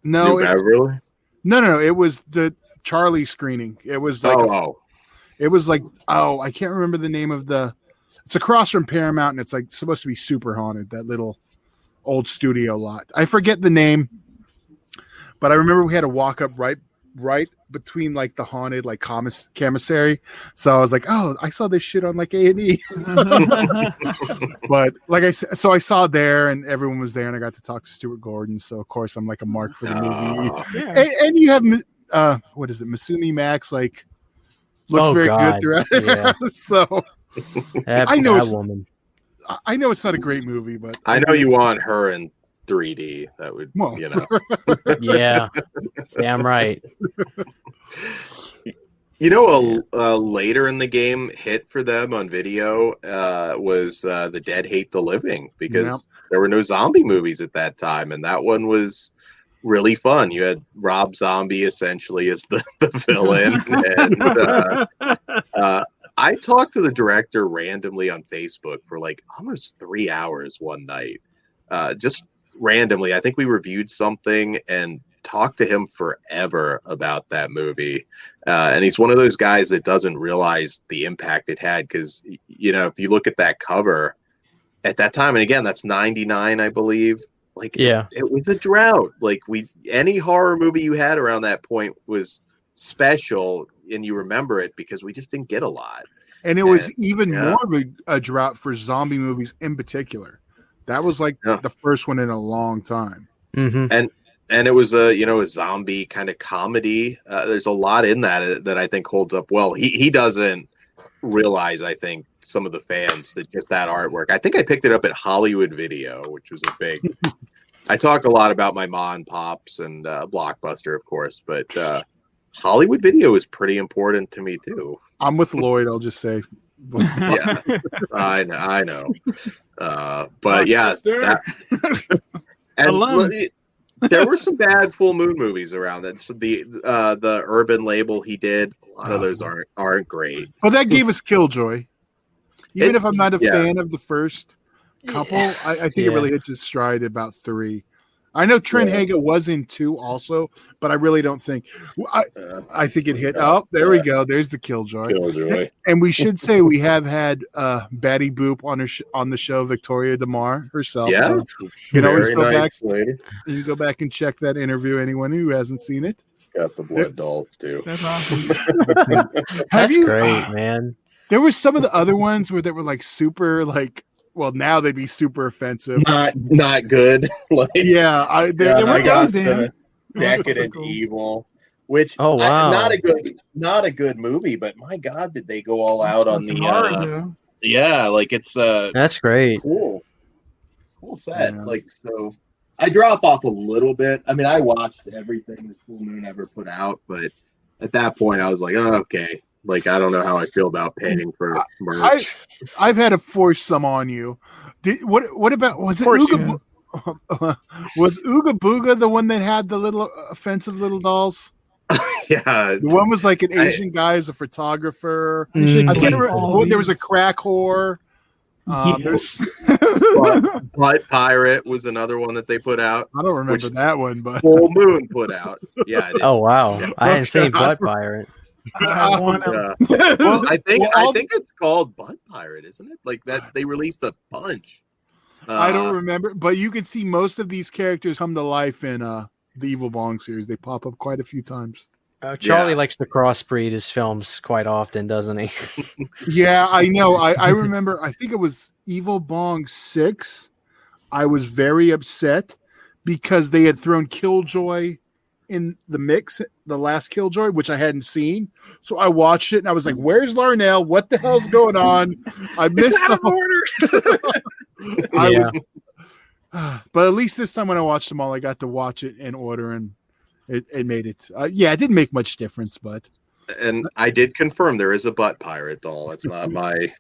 New Beverly? No, it was the Charlie screening. It was like it was like I can't remember the name of it's across from Paramount, and it's like supposed to be super haunted, that little old studio lot. I forget the name, but I remember we had to walk up right between like the haunted like commissary. So I was like, oh, I saw this shit on like A&E. But like I said, so I saw it there, and everyone was there, and I got to talk to Stuart Gordon. So of course I'm like a mark for the movie. Yeah. And you have what is it, Masumi Max, like looks very God. good throughout. Yeah. So I know know it's- that woman. I know it's not a great movie, but I know you want her in 3D. That would, Well. you know. Yeah. Damn right. You know, a later in the game hit for them on video was The Dead Hate the Living, because there were no zombie movies at that time, and that one was really fun. You had Rob Zombie essentially as the villain, and I talked to the director randomly on Facebook for like almost 3 hours one night, just randomly. I think we reviewed something and talked to him forever about that movie. And he's one of those guys that doesn't realize the impact it had, because, you know, if you look at that cover at that time, and again, that's 99, I believe. Like, Yeah. it was a drought. Like, any horror movie you had around that point was special, and you remember it because we just didn't get a lot. and it was even yeah. more of a drought for zombie movies in particular. That was like the first one in a long time. Mm-hmm. And it was a zombie kind of comedy. There's a lot in that I think holds up well. He doesn't realize, I think, some of the fans, that just that artwork. I think I picked it up at Hollywood Video, which was a big. I talk a lot about my Ma and Pops and Blockbuster, of course, but Hollywood Video is pretty important to me too. I'm with Lloyd. I'll just say, Yeah, I know. But yeah, Alone. There were some bad full moon movies around that. So the Urban Label he did, a lot of those aren't great. but that gave us Killjoy. Even if I'm not a yeah. fan of the first couple, I think it Yeah. really hits its stride about 3. I know Trent Haga was in 2 also, but I really don't think. I think it hit. Oh, there we go. There's the Killjoy. Killjoy. And we should say we have had Betty Boop on the show, Victoria DeMar herself. Yeah, So you can always very go nice lady. you can go back and check that interview. Anyone who hasn't seen it, Got the blood dolls too. That's awesome. Have That's you- great, man. there were some of the other ones that were like super like. Well, now they'd be super offensive. Not good. Like Yeah, I what got goes, Dan? the That's Decadent pretty cool. Evil, which Oh, wow. not a good movie, but my God, did they go all out on the Hard, though. yeah, like it's That's great. cool set. Yeah. Like, so I drop off a little bit. I mean, I watched everything that Full Moon ever put out, but at that point I was like, oh, okay. Like, I don't know how I feel about paying for merch. I've had to force some on you. What about was it Force you Ooga was Ooga Booga the one that had the little offensive little dolls? Yeah. The one was like an Asian guy as a photographer. Mm. I can't All remember. There was a these- crack whore. Yes. Butt Pirate was another one that they put out. I don't remember Which- that one, but Full Moon put out. Yeah. It is. Oh wow. Yeah. I hadn't seen Butt Pirate. I want Yeah. to. Well, I think all- I think it's called Butt Pirate, isn't it? Like that they released a bunch. I don't remember. But you can see most of these characters come to life in the Evil Bong series. They pop up quite a few times. Charlie Yeah. likes to crossbreed his films quite often, doesn't he? Yeah, I know. I remember. I think it was Evil Bong 6. I was very upset because they had thrown Killjoy in the mix, the last Killjoy, which I hadn't seen. So I watched it and I was like, "Where's Larnell? What the hell's going on?" I It's missed out of the. order. I Yeah. was, but at least this time when I watched them all, I got to watch it in order, and it made it. Yeah, it didn't make much difference, but And I did confirm there is a Butt Pirate doll. It's not my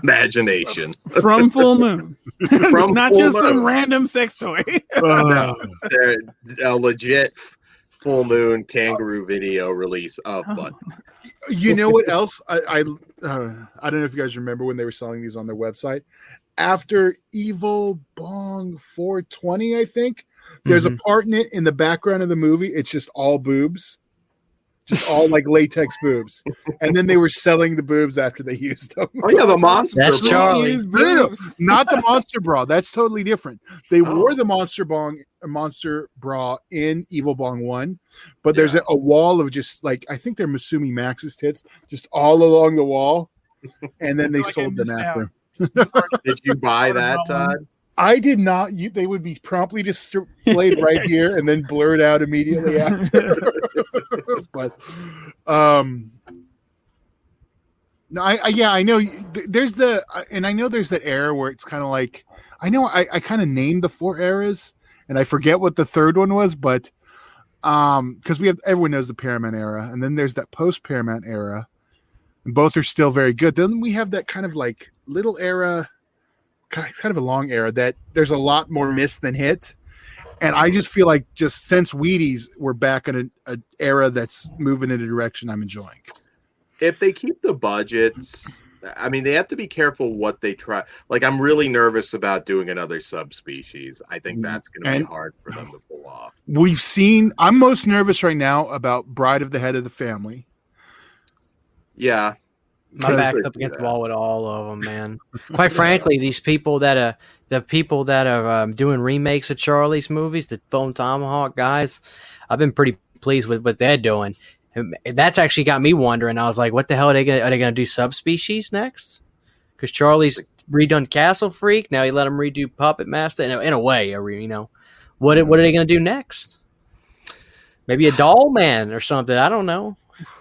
Imagination. From Full Moon. From Not Full just Moon. some random sex toy. No, they're a legit Full Moon kangaroo video release of Oh. Butt. You know what else? I don't know if you guys remember when they were selling these on their website. After Evil Bong 420, I think there's a part in it in the background of the movie. It's just all boobs, just all like latex boobs, and then they were selling the boobs after they used them. Oh yeah, the monster. That's bra. Charlie. Use No, boobs. not the monster bra. That's totally different. They wore Oh. the monster bra in Evil Bong 1, but there's a wall of just like I think they're Masumi Max's tits just all along the wall, and then they Like I sold them missed after. Did you buy that, Todd? I did not. They would be promptly displayed right here and then blurred out immediately after. But, no, I know. There's and I know there's that era where it's kind of like I know I kind of named the 4 eras and I forget what the third one was, but because everyone knows the Paramount era, and then there's that post Paramount era, and both are still very good. Then we have that kind of like little era. Kind of a long era that there's a lot more miss than hit, and I just feel like just since Wheaties we're back in an era that's moving in a direction I'm enjoying. If they keep the budgets, I mean, they have to be careful what they try. Like, I'm really nervous about doing another subspecies. I think that's going to be And- hard for them to pull off. I'm most nervous right now about Bride of the Head of the Family. Yeah. My Because- back's up against the wall with all of them, man. Quite frankly, these people that are doing remakes of Charlie's movies, the Bone Tomahawk guys, I've been pretty pleased with what they're doing. And that's actually got me wondering. I was like, what the hell are they gonna do subspecies next? Because Charlie's redone Castle Freak. Now you let him redo Puppet Master. In a way, what are they gonna do next? Maybe a Doll Man or something. I don't know.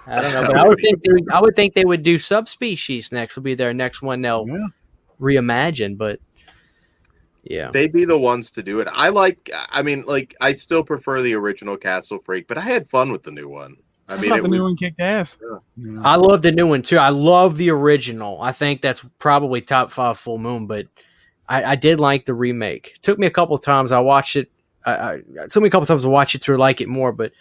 But I would think they would do subspecies next. Will be their next one. They'll reimagine, but yeah, They'd be the ones to do it. I still prefer the original Castle Freak, but I had fun with the new one. I mean, thought it the was, new one kicked ass. Yeah. I love the new one too. I love the original. I think that's probably top 5 Full Moon, but I did like the remake. It took me a couple of times. I watched it. It took me a couple of times to watch it to like it more, but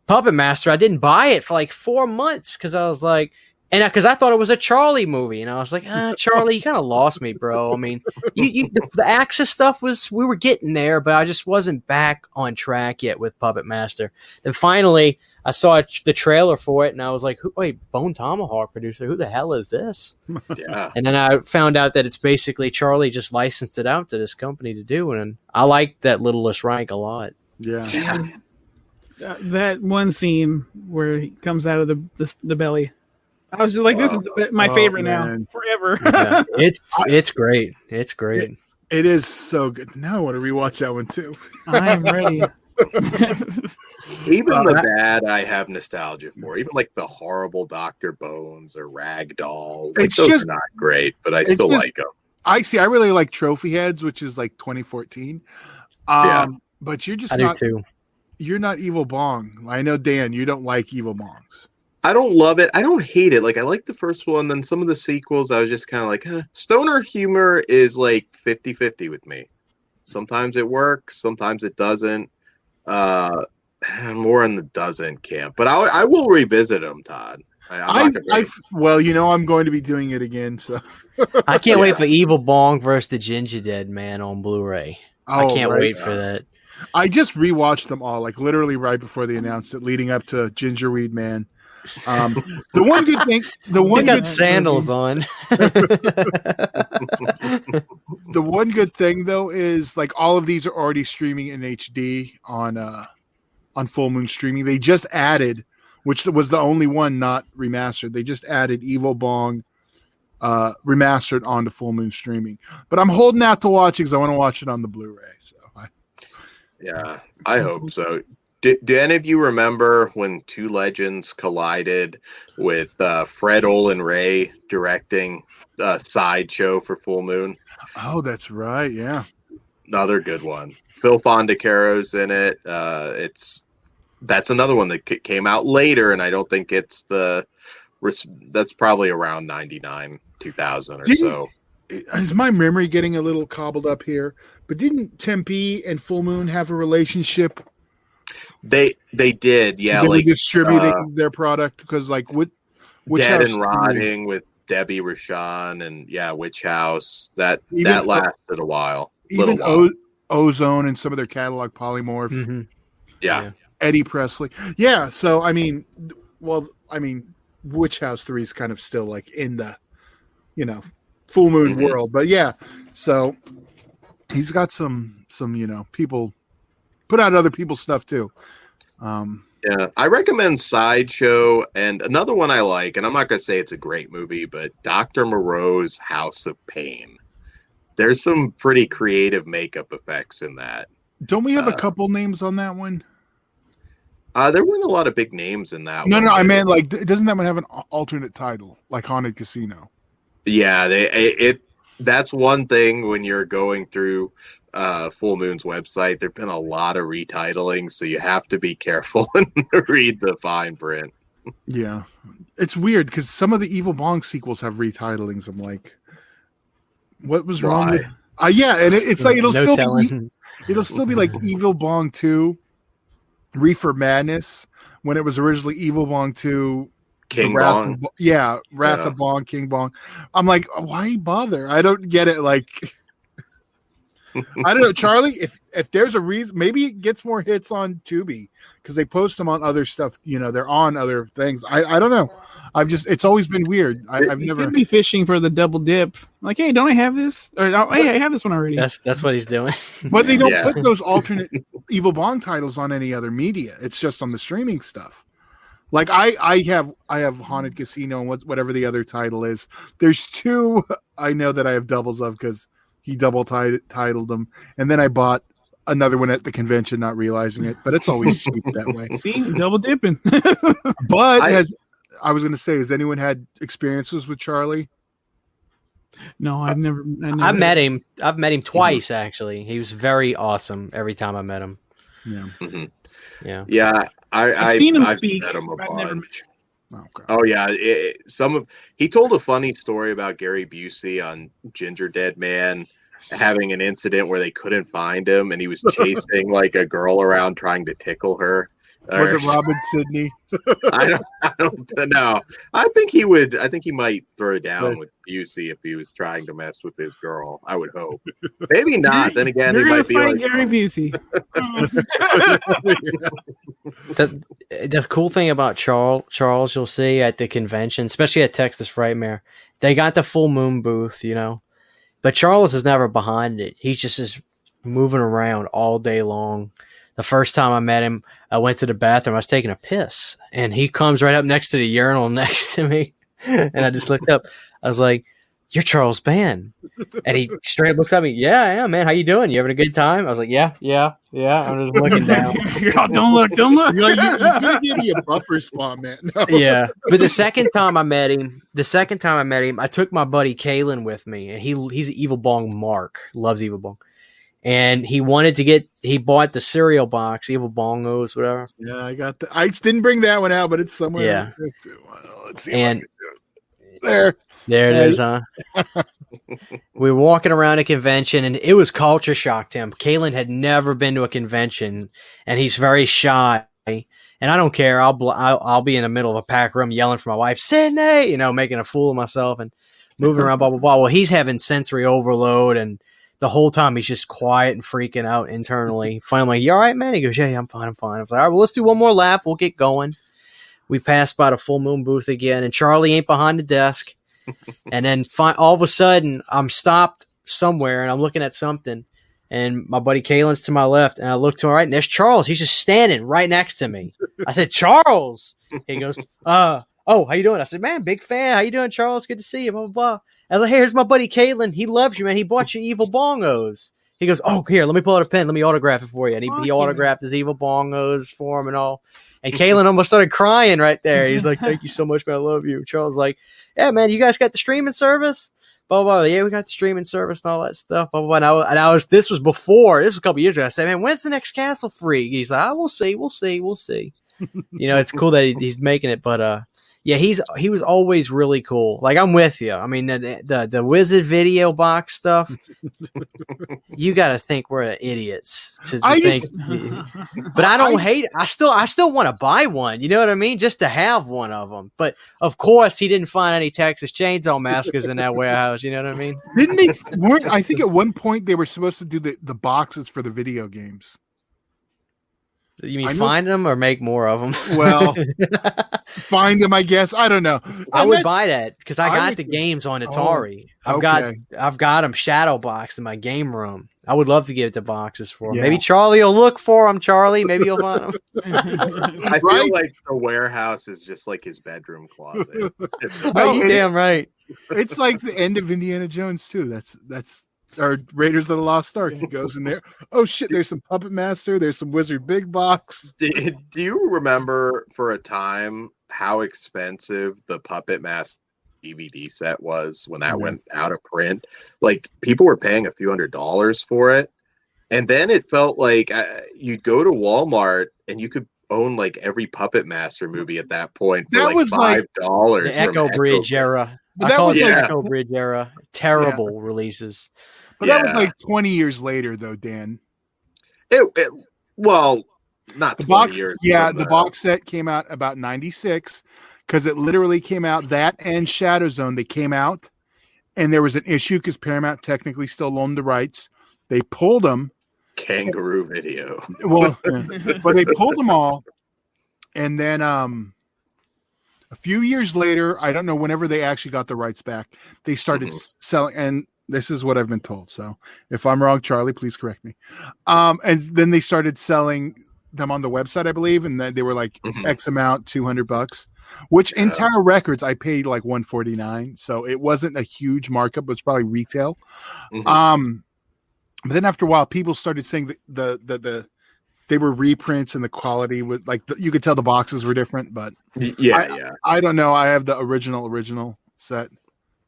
Puppet Master, I didn't buy it for like 4 months because I was like, because I thought it was a Charlie movie, and I was like, Charlie, you kind of lost me, bro. I mean, the Axis stuff we were getting there, but I just wasn't back on track yet with Puppet Master. Then finally, I saw the trailer for it, and I was like, wait, Bone Tomahawk producer, who the hell is this? yeah. And then I found out that it's basically Charlie just licensed it out to this company to do, and I like that Littlest Rank a lot. Yeah. That one scene where he comes out of the belly. I was just like, this is my favorite now, man. forever. Yeah, it's great. It's great. It is so good. Now I want to rewatch that one too. I'm ready. Even the bad I have nostalgia for. Even like the horrible Dr. Bones or Ragdoll. Like, It's those just- are not great, but I it's still just- like them. I really like Trophy Heads, which is like 2014. Yeah. But you're just I not. do too. You're not Evil Bong. I know, Dan. You don't like Evil Bongs. I don't love it. I don't hate it. Like, I like the first one. Then some of the sequels, I was just kind of like, Stoner humor is like 50-50 with me. Sometimes it works. Sometimes it doesn't. I'm more in the doesn't camp. But I will revisit them, Todd. I'm not gonna Well, I'm going to be doing it again. So I can't wait for Evil Bong versus the Ginger Dead Man on Blu-ray. I can't wait for that. I just rewatched them all, like literally right before they announced it, leading up to Gingerweed Man. The one good thing, He got sandals on. The one good thing though is like all of these are already streaming in HD on Full Moon Streaming. They just added, which was the only one not remastered. They just added Evil Bong remastered onto Full Moon Streaming. But I'm holding out to watch it because I want to watch it on the Blu-ray. So Yeah, I hope so. Do any of you remember when Two Legends collided with Fred Olin Ray directing a sideshow for Full Moon? oh, that's right. Yeah. Another good one. Phil Fondacaro's in it. That's another one that came out later, and I don't think it's that's probably around 99. 2000 or Didn't- so. Is my memory getting a little cobbled up here? But didn't Tempe and Full Moon have a relationship? They did, yeah, They were like distributing their product because, like, Witch Dead House and 3 Rotting with Debbie Rashan and Witch House. That Even- lasted a while. even little while. Ozone and some of their catalog, Polymorph, Mhm. Yeah. Eddie Presley. Yeah, so I mean, Witch House 3 is kind of still like in the, Full Moon Mhm. world, but yeah, so he's got some people put out other people's stuff too. Yeah, I recommend Sideshow, and another one I like, and I'm not gonna say it's a great movie, but Dr. Moreau's House of Pain. There's some pretty creative makeup effects in that. Don't we have a couple names on that one? There weren't a lot of big names in that No, one. no, I but- meant like, doesn't that one have an alternate title like Haunted Casino? Yeah, that's one thing when you're going through Full Moon's website. There've been a lot of retitling, so you have to be careful and read the fine print. Yeah, it's weird because some of the Evil Bong sequels have retitling. I'm like, what was wrong Why? with? Yeah, and it's like it'll No still telling. it'll still be like Evil Bong 2, Reefer Madness, when it was originally Evil Bong 2. King Wrath Bong. of, Wrath of Bong, King Bong. I'm like, why bother? I don't get it. Like, I don't know, Charlie. If there's a reason, maybe it gets more hits on Tubi because they post them on other stuff. They're on other things. I don't know. It's always been weird. I've You never. could be fishing for the double dip. Like, hey, don't I have this? Or oh, hey, I have this one already. That's what he's doing. But they don't Yeah. put those alternate Evil Bong titles on any other media. It's just on the streaming stuff. Like I have Haunted Casino and whatever the other title is. There's two I know that I have doubles of because he double titled them, and then I bought another one at the convention, not realizing it. But it's always cheap that way. See, double dipping. But I was going to say, has anyone had experiences with Charlie? No, I've never. I've met him. I've met him twice actually. He was very awesome every time I met him. Yeah. Mhm. Yeah. Yeah, I've seen him I've speak. met him a I've never bunch. Okay. Oh yeah, he told a funny story about Gary Busey on Ginger Dead Man having an incident where they couldn't find him, and he was chasing like a girl around trying to tickle her. Was Or it Robin Sidney? I don't know. I think he might throw down with Busey if he was trying to mess with this girl. I would hope. Maybe not. Then again, You're he gonna might be fight like, Gary Busey. The cool thing about Charles, you'll see at the convention, especially at Texas Frightmare, they got the Full Moon booth, but Charles is never behind it. He just is moving around all day long. The first time I met him, I went to the bathroom. I was taking a piss, and he comes right up next to the urinal next to me, and I just looked up. I was like, "You're Charles Band," and he straight up looks at me. "Yeah, I am, man. How you doing? You having a good time?" I was like, "Yeah." I'm just looking down. Don't look. You're like, you could give me a buffer spot, man. No. Yeah, but the second time I met him, I took my buddy Kalen with me, and he's an Evil Bong Mark, loves Evil Bong, and he bought the cereal box, Evil Bongos, whatever. Yeah, I got that. I didn't bring that one out, but it's somewhere. Yeah. Let's see. And There. there it is, huh? We were walking around a convention, and it was culture shock to him. Kalen had never been to a convention, and he's very shy. And I don't care. I'll be in the middle of a packed room yelling for my wife, Sydney, making a fool of myself and moving around, blah, blah, blah. Well, he's having sensory overload, and the whole time he's just quiet and freaking out internally. Finally, I'm like, you all right, man? He goes, yeah, I'm fine. I was like, all right, well, let's do one more lap. We'll get going. We passed by the Full Moon booth again, and Charlie ain't behind the desk. And then all of a sudden, I'm stopped somewhere, and I'm looking at something, and my buddy Kalen's to my left, and I look to my right, and there's Charles. He's just standing right next to me. I said, Charles! He goes, oh, how you doing? I said, man, big fan. How you doing, Charles? Good to see you, blah, blah, blah. I was like, hey, here's my buddy Kalen. He loves you, man. He bought you Evil Bongos. He goes, oh, here, let me pull out a pen. Let me autograph it for you. And he autographed his Evil Bongos for him and all. And Kalen almost started crying right there. He's like, thank you so much, man. I love you. Charles was like, yeah, man, you guys got the streaming service? Blah, blah, blah. Yeah, we got the streaming service and all that stuff. Blah, blah, blah. This was a couple years ago. I said, man, when's the next Castle Freak? He's like, we'll see. It's cool that he's making it. But, Yeah, he was always really cool. Like I'm with you. I mean the Wizard video box stuff. You got to think we're idiots to think. But I don't hate it. I still want to buy one. You know what I mean? Just to have one of them. But of course, he didn't find any Texas Chainsaw Massacres in that warehouse. You know what I mean? Didn't they? I think at one point they were supposed to do the boxes for the video games. You mean find them or make more of them? Well, find them, I guess. I don't know. I would buy that because I got the games on Atari. I've got them shadow boxed in my game room. I would love to give it the boxes for them. Yeah. Maybe Charlie will look for them. Charlie, maybe you'll find them. I feel like the warehouse is just like his bedroom closet. Oh, you damn right. It's like the end of Indiana Jones too. That's or Raiders of the Lost Ark. He goes in there. Oh shit! There's some Puppet Master. There's some Wizard Big Box. Do you remember for a time how expensive the Puppet Master DVD set was when that went out of print? Like people were paying a few $100s for it, and then it felt like you'd go to Walmart and you could own like every Puppet Master movie at that point for That was $5. The Echo Bridge era. But I call it the like Echo Bridge era. Terrible releases. But that was like 20 years later, though, Dan. Well, not the 20 box, years. Yeah, the box set came out about 96 because it literally came out, that and Shadow Zone, they came out, and there was an issue because Paramount technically still owned the rights. They pulled them. Kangaroo Video. Well, but they pulled them all, and then a few years later, I don't know, whenever they actually got the rights back, they started selling, and this is what I've been told. So if I'm wrong, Charlie, please correct me. And then they started selling them on the website, I believe. And then they were like X amount, $200, which in Tower Records, I paid like $149. So it wasn't a huge markup, but it's probably retail. But then after a while, people started saying that they were reprints and the quality was like, you could tell the boxes were different, but I don't know. I have the original set.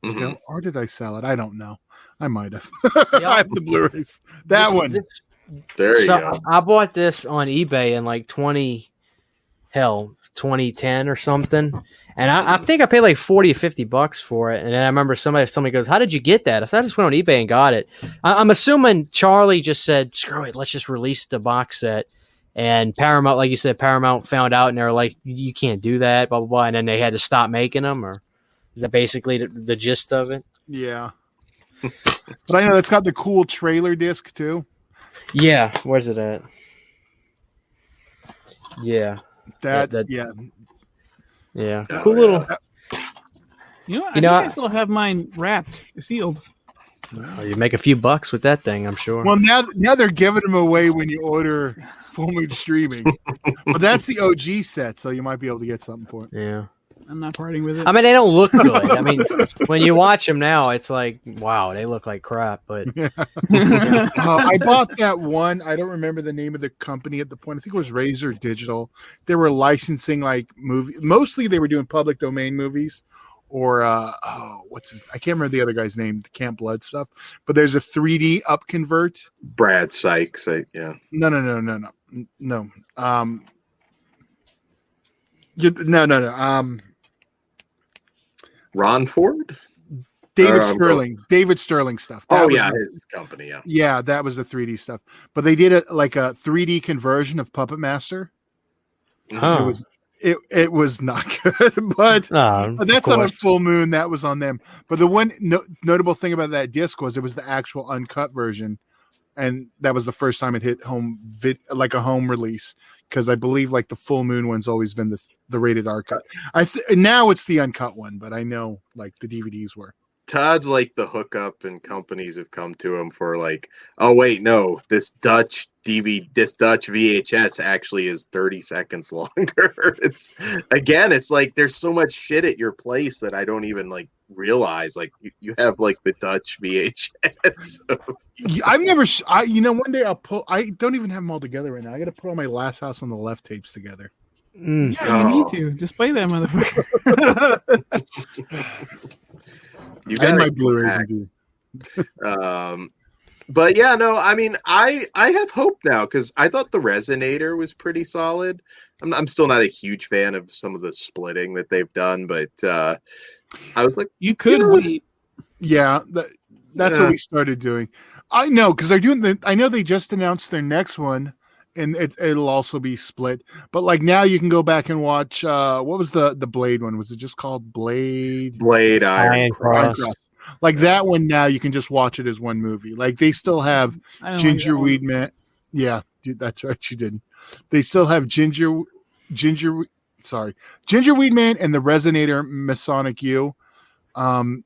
Still, or did I sell it? I don't know. I might have. I have the Blu-rays. There you go. I bought this on eBay in like 2010 or something, and I think I paid like $40 or $50 for it. And then I remember somebody goes, "How did you get that?" I said, "I just went on eBay and got it." I'm assuming Charlie just said, "Screw it, let's just release the box set." And Paramount, like you said, Paramount found out, and they were like, "You can't do that," blah blah blah, and then they had to stop making them. Or is that basically the gist of it? Yeah. But I know it's got the cool trailer disc too. Yeah. Where's it at? Yeah. Yeah. Cool little. I think I still have mine wrapped, sealed. Oh, you make a few bucks with that thing, I'm sure. Well, now they're giving them away when you order Full Moon Streaming. But that's the OG set, so you might be able to get something for it. Yeah. I'm not parting with it. I mean, they don't look good. I mean, when you watch them now, it's like, wow, they look like crap. But I bought that one. I don't remember the name of the company at the point. I think it was Razor Digital. They were licensing like movies. Mostly they were doing public domain movies. Or I can't remember the other guy's name, the Camp Blood stuff. But there's a 3D up convert. Brad Sykes, yeah. No. No. Ron Ford? David Sterling stuff. His company, yeah. Yeah, that was the 3D stuff. But they did a 3D conversion of Puppet Master. Oh. It was not good, but that's on a Full Moon. That was on them. But the one notable thing about that disc was it was the actual uncut version, and that was the first time it hit home like a home release. Because I believe like the Full Moon one's always been the rated R cut. Now it's the uncut one, but I know like the DVDs were. Todd's like the hookup, and companies have come to him for like, oh wait, no, this Dutch VHS actually is 30 seconds longer. It's like there's so much shit at your place that I don't even like realize. Like you have like the Dutch VHS. I've never. One day I'll pull. I don't even have them all together right now. I got to put all my Last House on the Left tapes together. Yeah, you need to just play that motherfucker. You and my Blu-rays. But yeah, no, I mean, I have hope now because I thought the Resonator was pretty solid. I'm still not a huge fan of some of the splitting that they've done, but I was like, You could what? wait. Yeah, that's Yeah. what we started doing. I know because they're doing I know they just announced their next one, and it'll also be split. But like now, you can go back and watch. What was the Blade one? Was it just called Blade? Blade Iron Iron Cross. Cross. Like that one now, you can just watch it as one movie. Like they still have I don't like that one. Gingerweed Man. Yeah, dude, that's right. You didn't. They still have Gingerweed Man and the Resonator Masonic U. Mhm.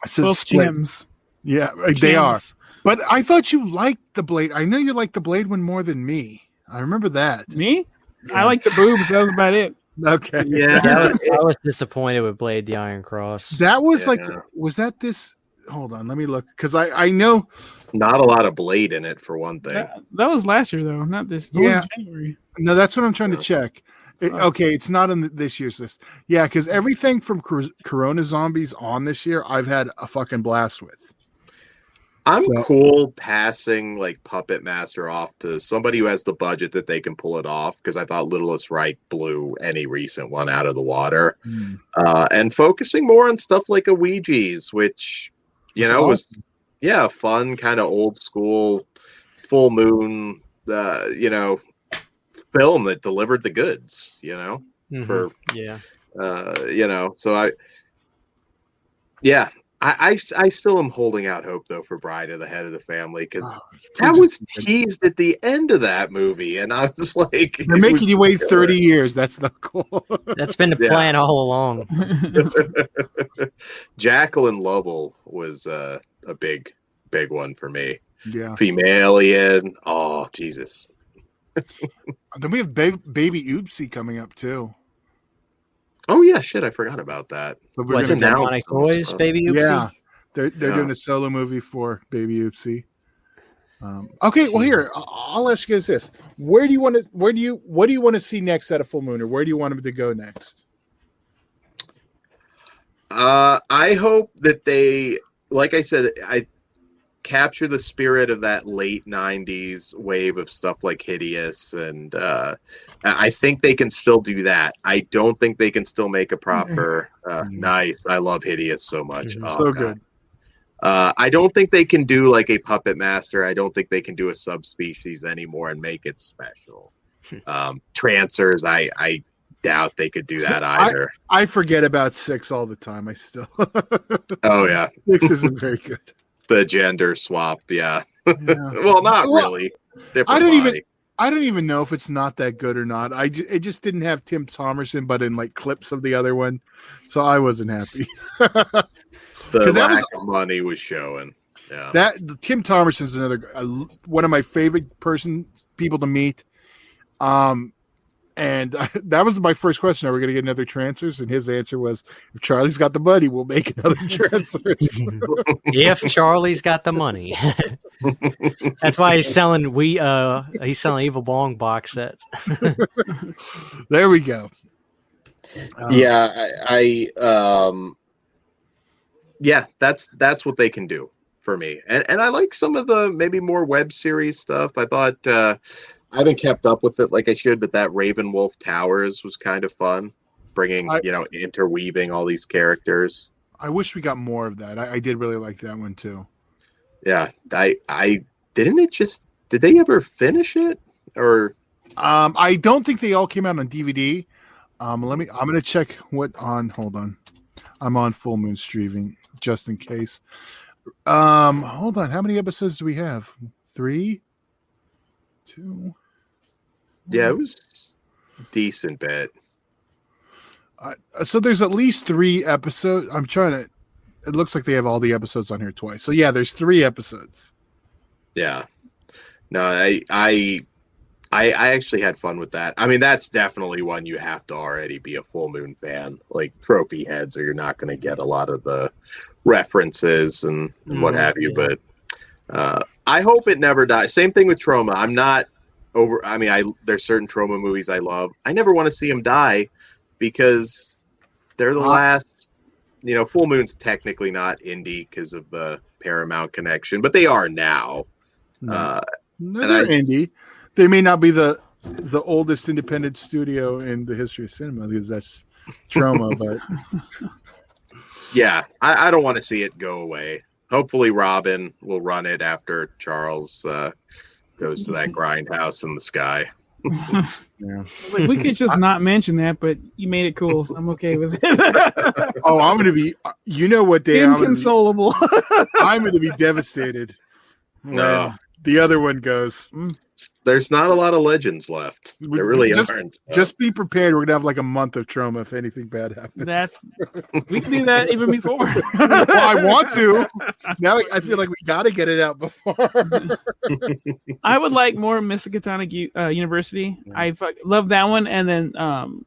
So Both split. gems. Yeah, they are. Gems. But I thought you liked the Blade. I know you liked the Blade one more than me. I remember that. Me? I like the boobs. That was about it. Okay. Yeah, I was disappointed with Blade the Iron Cross. That was like, Yeah. was that this? Hold on, let me look. Because I know, not a lot of Blade in it for one thing. That was last year though, not this. That was Yeah. January. no, that's what I'm trying to Yeah. check. Okay, it's not on this year's list. Yeah, because everything from Corona Zombies on this year, I've had a fucking blast with. I'm So- cool passing like Puppet Master off to somebody who has the budget that they can pull it off because I thought Littlest Reich blew any recent one out of the water. And focusing more on stuff like a Ouija's, which It's was fun, kind of old school, full moon, film that delivered the goods. Mhm. For yeah. so I still am holding out hope though for Bride of the Head of the Family because that was teased at the end of that movie, and I was like, They're making you wait 30 years. That's the goal. That's been the Yeah. plan all along. Jacqueline Lovell was a big one for me. Yeah. Femalien, oh Jesus. Then we have Baby Oopsie coming up too. Oh yeah, shit, I forgot about that. So we're Was gonna it now- Demonic Toys, Baby Oopsie? Yeah, they're Yeah. doing a solo movie for Baby Oopsie. Okay, well here I'll ask you guys this: what do you want to see next at a full moon, or where do you want them to go next? I hope that they, like I said, I capture the spirit of that late 90s wave of stuff like Hideous, and I think they can still do that. I don't think they can still make a proper nice. I love Hideous so much. Mhm. Oh, So God. good. I don't think they can do like a Puppet Master. I don't think they can do a subspecies anymore and make it special. Trancers, I doubt they could do that either. I forget about 6 all the time. I still Oh yeah, 6 isn't very good. the gender swap. Yeah. Yeah. Well, not Well, really. Different I don't even- body. I don't even know if it's not that good or not. It just didn't have Tim Thomerson, but in like clips of the other one, so I wasn't happy. The 'Cause that lack of money was showing. Yeah. Tim Thomerson's another one of my favorite people to meet. And that was my first question: are we going to get another Trancers? And his answer was, "If Charlie's got the money, we'll make another Trancers." If Charlie's got the money. That's why he's selling Evil Bong box sets. There we go. Yeah, that's what they can do for me. And I like some of the maybe more web series stuff. I thought I haven't kept up with it like I should, but that Ravenwolf Towers was kind of fun, bringing interweaving all these characters. I wish we got more of that. I did really like that one too. Yeah, I didn't it just did they ever finish it or? I don't think they all came out on DVD. I'm gonna check what on. Hold on, I'm on Full Moon streaming just in case. Hold on. How many episodes do we have? 3, 2. Yeah, it was a decent bit. So there's at least 3 episodes. I'm trying to. It looks like they have all the episodes on here twice. So yeah, there's 3 episodes. Yeah. No, I actually had fun with that. I mean, that's definitely one you have to already be a Full Moon fan, like Trophy Heads, or you're not going to get a lot of the references and what have you. But I hope it never dies. Same thing with Troma. I'm not over. I mean, there's certain Troma movies I love. I never want to see them die because they're the last. Full Moon's technically not indie because of the Paramount connection, but they are now. No, And they're indie. They may not be the oldest independent studio in the history of cinema because that's Trauma, but yeah, I don't want to see it go away. Hopefully, Robin will run it after Charles goes to that grindhouse in the sky. yeah. Like, we could just not mention that, but you made it cool, so I'm okay with it. Oh, I'm gonna be. You know what day Inconsolable. I'm gonna be devastated when No. the other one goes. There's not a lot of legends left. There really aren't. Just be prepared. We're gonna have like a month of Trauma if anything bad happens. We can do that even before. Well, I want to. Now I feel like we got to get it out before. I would like more Miskatonic University. Yeah. I love that one, and then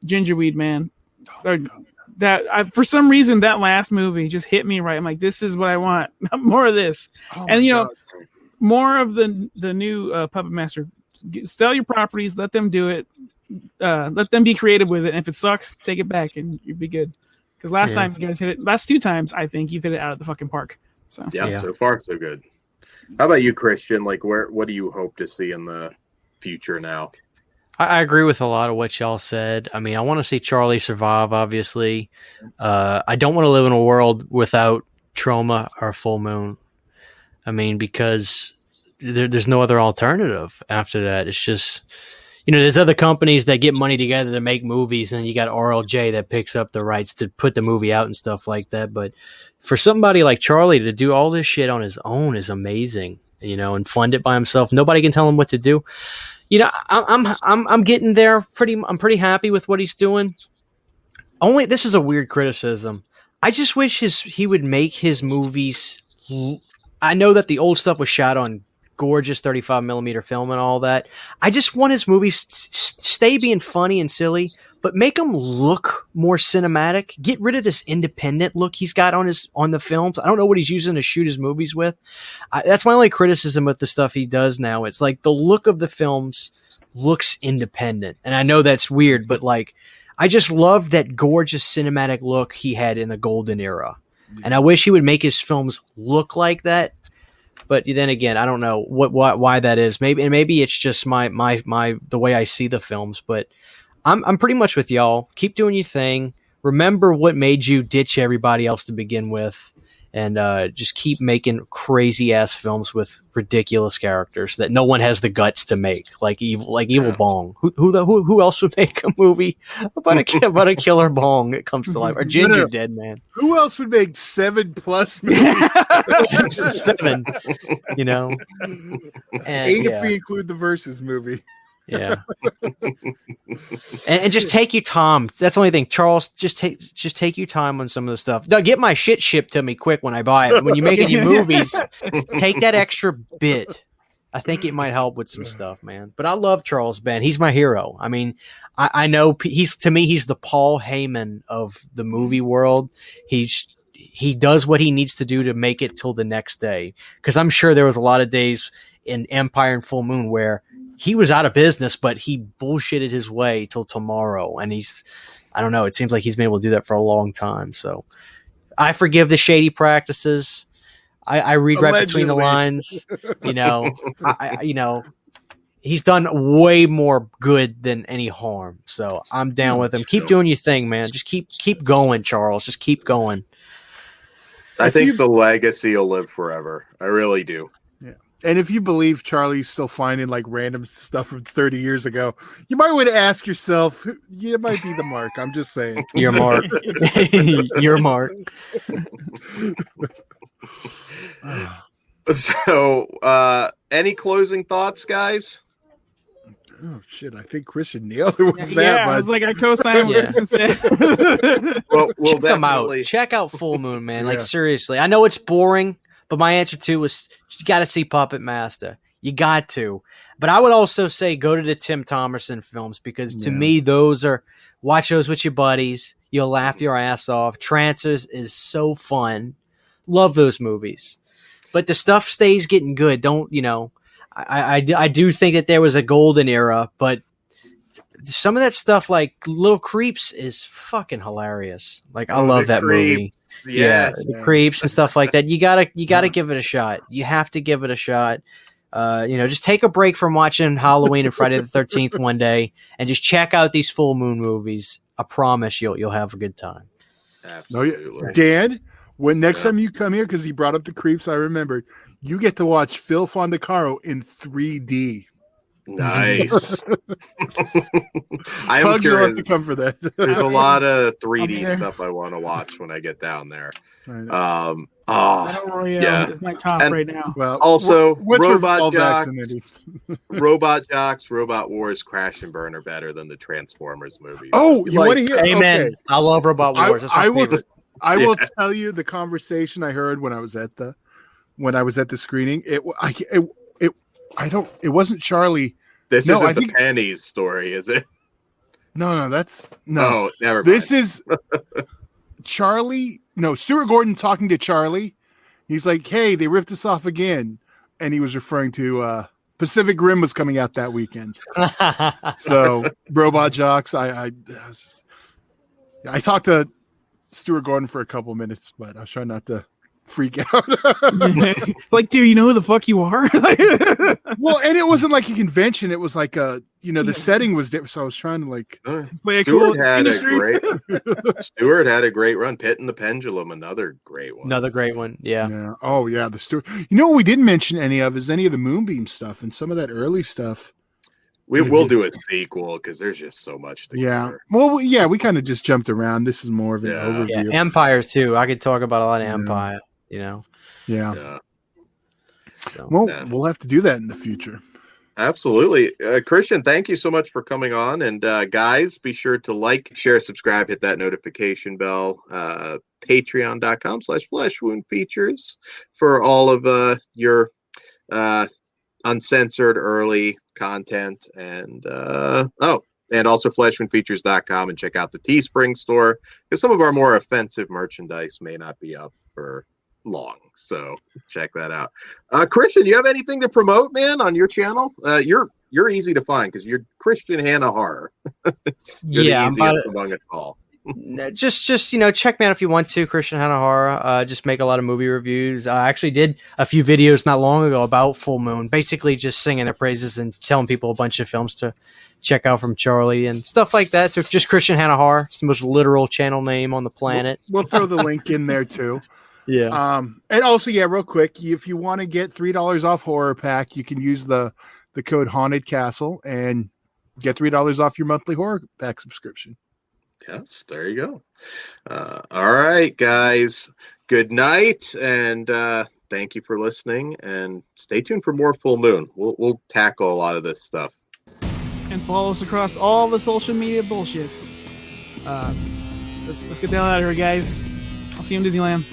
Gingerweed Man. For some reason that last movie just hit me right. I'm like, this is what I want. More of this. Oh And, my you know, God. More of the new Puppet Master. Sell your properties. Let them do it. Let them be creative with it. And if it sucks, take it back, and you'll be good. Because last time you guys hit it. Last 2 times, I think you've hit it out of the fucking park. So Yeah, so far so good. How about you, Christian? Like, what do you hope to see in the future now? I agree with a lot of what y'all said. I mean, I want to see Charlie survive, obviously. I don't want to live in a world without Trauma or Full Moon. I mean, because there's no other alternative after that. It's just, there's other companies that get money together to make movies, and you got RLJ that picks up the rights to put the movie out and stuff like that. But for somebody like Charlie to do all this shit on his own is amazing, and fund it by himself. Nobody can tell him what to do. I'm getting there. I'm pretty happy with what he's doing. Only this is a weird criticism. I just wish he would make his movies. I know that the old stuff was shot on gorgeous 35 millimeter film and all that. I just want his movies stay being funny and silly, but make them look more cinematic. Get rid of this independent look he's got on the films. I don't know what he's using to shoot his movies with. That's my only criticism with the stuff he does now. It's like the look of the films looks independent, and I know that's weird, but like I just love that gorgeous cinematic look he had in the golden era. And I wish he would make his films look like that. But then again, I don't know why that is. Maybe it's just my the way I see the films. But I'm pretty much with y'all. Keep doing your thing. Remember what made you ditch everybody else to begin with, and just keep making crazy ass films with ridiculous characters that no one has the guts to make, like Evil Bong. Who else would make a movie about a killer Bong that comes to life, or Ginger Dead Man? Who else would make 7+ movies? 7, and 8 if we include the Versus movie. Yeah. and just take your time. That's the only thing, Charles. Just take your time on some of the stuff. Now, get my shit shipped to me quick when I buy it. When you're making your movies, take that extra bit. I think it might help with some stuff, man. But I love Charles Band. He's my hero. I mean, I know he's the Paul Heyman of the movie world. He does what he needs to do to make it till the next day. Because I'm sure there was a lot of days in Empire and Full Moon where he was out of business, but he bullshitted his way till tomorrow. And I don't know, it seems like he's been able to do that for a long time. So I forgive the shady practices. I read right between the lines. He's done way more good than any harm. So I'm down with him. Keep doing your thing, man. Just keep going, Charles. Just keep going. I think the legacy will live forever. I really do. And if you believe Charlie's still finding like random stuff from 30 years ago, you might want to ask yourself, it might be the Mark. I'm just saying. Your Mark. Your Mark. So, any closing thoughts, guys? Oh shit! I think Christian nailed it with that. Yeah, But I was like, I co-signed what Christian said. Well, we'll Check them out. definitely. Check out Full Moon, man. Like Yeah. seriously, I know it's boring, but my answer to was you got to see Puppet Master. You got to. But I would also say go to the Tim Thomerson films because to me those are watch those with your buddies. You'll laugh your ass off. Trancers is so fun. Love those movies. But the stuff stays getting good. Don't I do think that there was a golden era, but some of that stuff, like Little Creeps, is fucking hilarious. Like I Oh, love the that movie. Creeps. Yes. The Creeps and stuff like that. You gotta give it a shot. You have to give it a shot. Just take a break from watching Halloween and Friday the 13th one day, and just check out these full moon movies. I promise you'll have a good time. Absolutely. Dan, when next time you come here, because he brought up the Creeps, I remembered, you get to watch Phil Fondacaro in 3D. Nice. I am Hugs, you'll have curious. to come for that. There's a lot of I'll be 3D there. stuff I want to watch when I get down there. Right. Battle Royale yeah. is my top And- right now. Well, Also, once we're all Robot Jocks, vaccinated. Robot Jocks, Robot Wars, Crash and Burn are better than the Transformers movies. Oh, you Like, want to hear? Amen. Okay. I love Robot Wars. That's my I will. favorite. I will Yeah. tell you the conversation I heard when I was at the screening. It wasn't Charlie. This No, isn't I the think- Penny's story, is it? No, that's no. Oh, never mind. This is Charlie. No, Stuart Gordon talking to Charlie. He's like, "Hey, they ripped us off again," and he was referring to Pacific Rim was coming out that weekend. So Robot Jocks. I talked to Stuart Gordon for a couple minutes, but I was trying not to freak out. Like, dude, you know who the fuck you are? Well, and it wasn't like a convention. It was like the setting was there. So I was trying to like, Play a cool Stewart had a industry. great Stewart had a great run. Pit and the Pendulum, another great one. Another great one. Yeah. yeah. Oh yeah, the Stuart. You know what we didn't mention any of is any of the Moonbeam stuff and some of that early stuff. We will do a sequel because there's just so much to Yeah. cover. Well, yeah, we kind of just jumped around. This is more of an Yeah. overview. Yeah. Empire too. I could talk about a lot of Yeah. Empire. Yeah. Yeah. So. Well, Yeah. we'll have to do that in the future. Absolutely. Christian, thank you so much for coming on. And guys, be sure to like, share, subscribe, hit that notification bell. Patreon.com/fleshwoundfeatures for all of your uncensored early content. And and also fleshwoundfeatures.com, and check out the Teespring store because some of our more offensive merchandise may not be up for long. So check that out. Christian, you have anything to promote, man, on your channel? You're easy to find because you're Christian Hannah Horror. You're Yeah. the I'm easiest about to- among us all. just check me out if you want to. Christian Hannah Horror. Just make a lot of movie reviews. I actually did a few videos not long ago about Full Moon, basically just singing their praises and telling people a bunch of films to check out from Charlie and stuff like that. So just Christian Hannah Horror. It's the most literal channel name on the planet. We'll throw the link in there too. Yeah. And also, yeah, real quick, if you want to get $3 off Horror Pack, you can use the code Haunted Castle and get $3 off your monthly Horror Pack subscription. Yes, there you go. All right, guys. Good night, and thank you for listening. And stay tuned for more Full Moon. We'll tackle a lot of this stuff. And follow us across all the social media bullshits. Let's get the hell out of here, guys. I'll see you in Disneyland.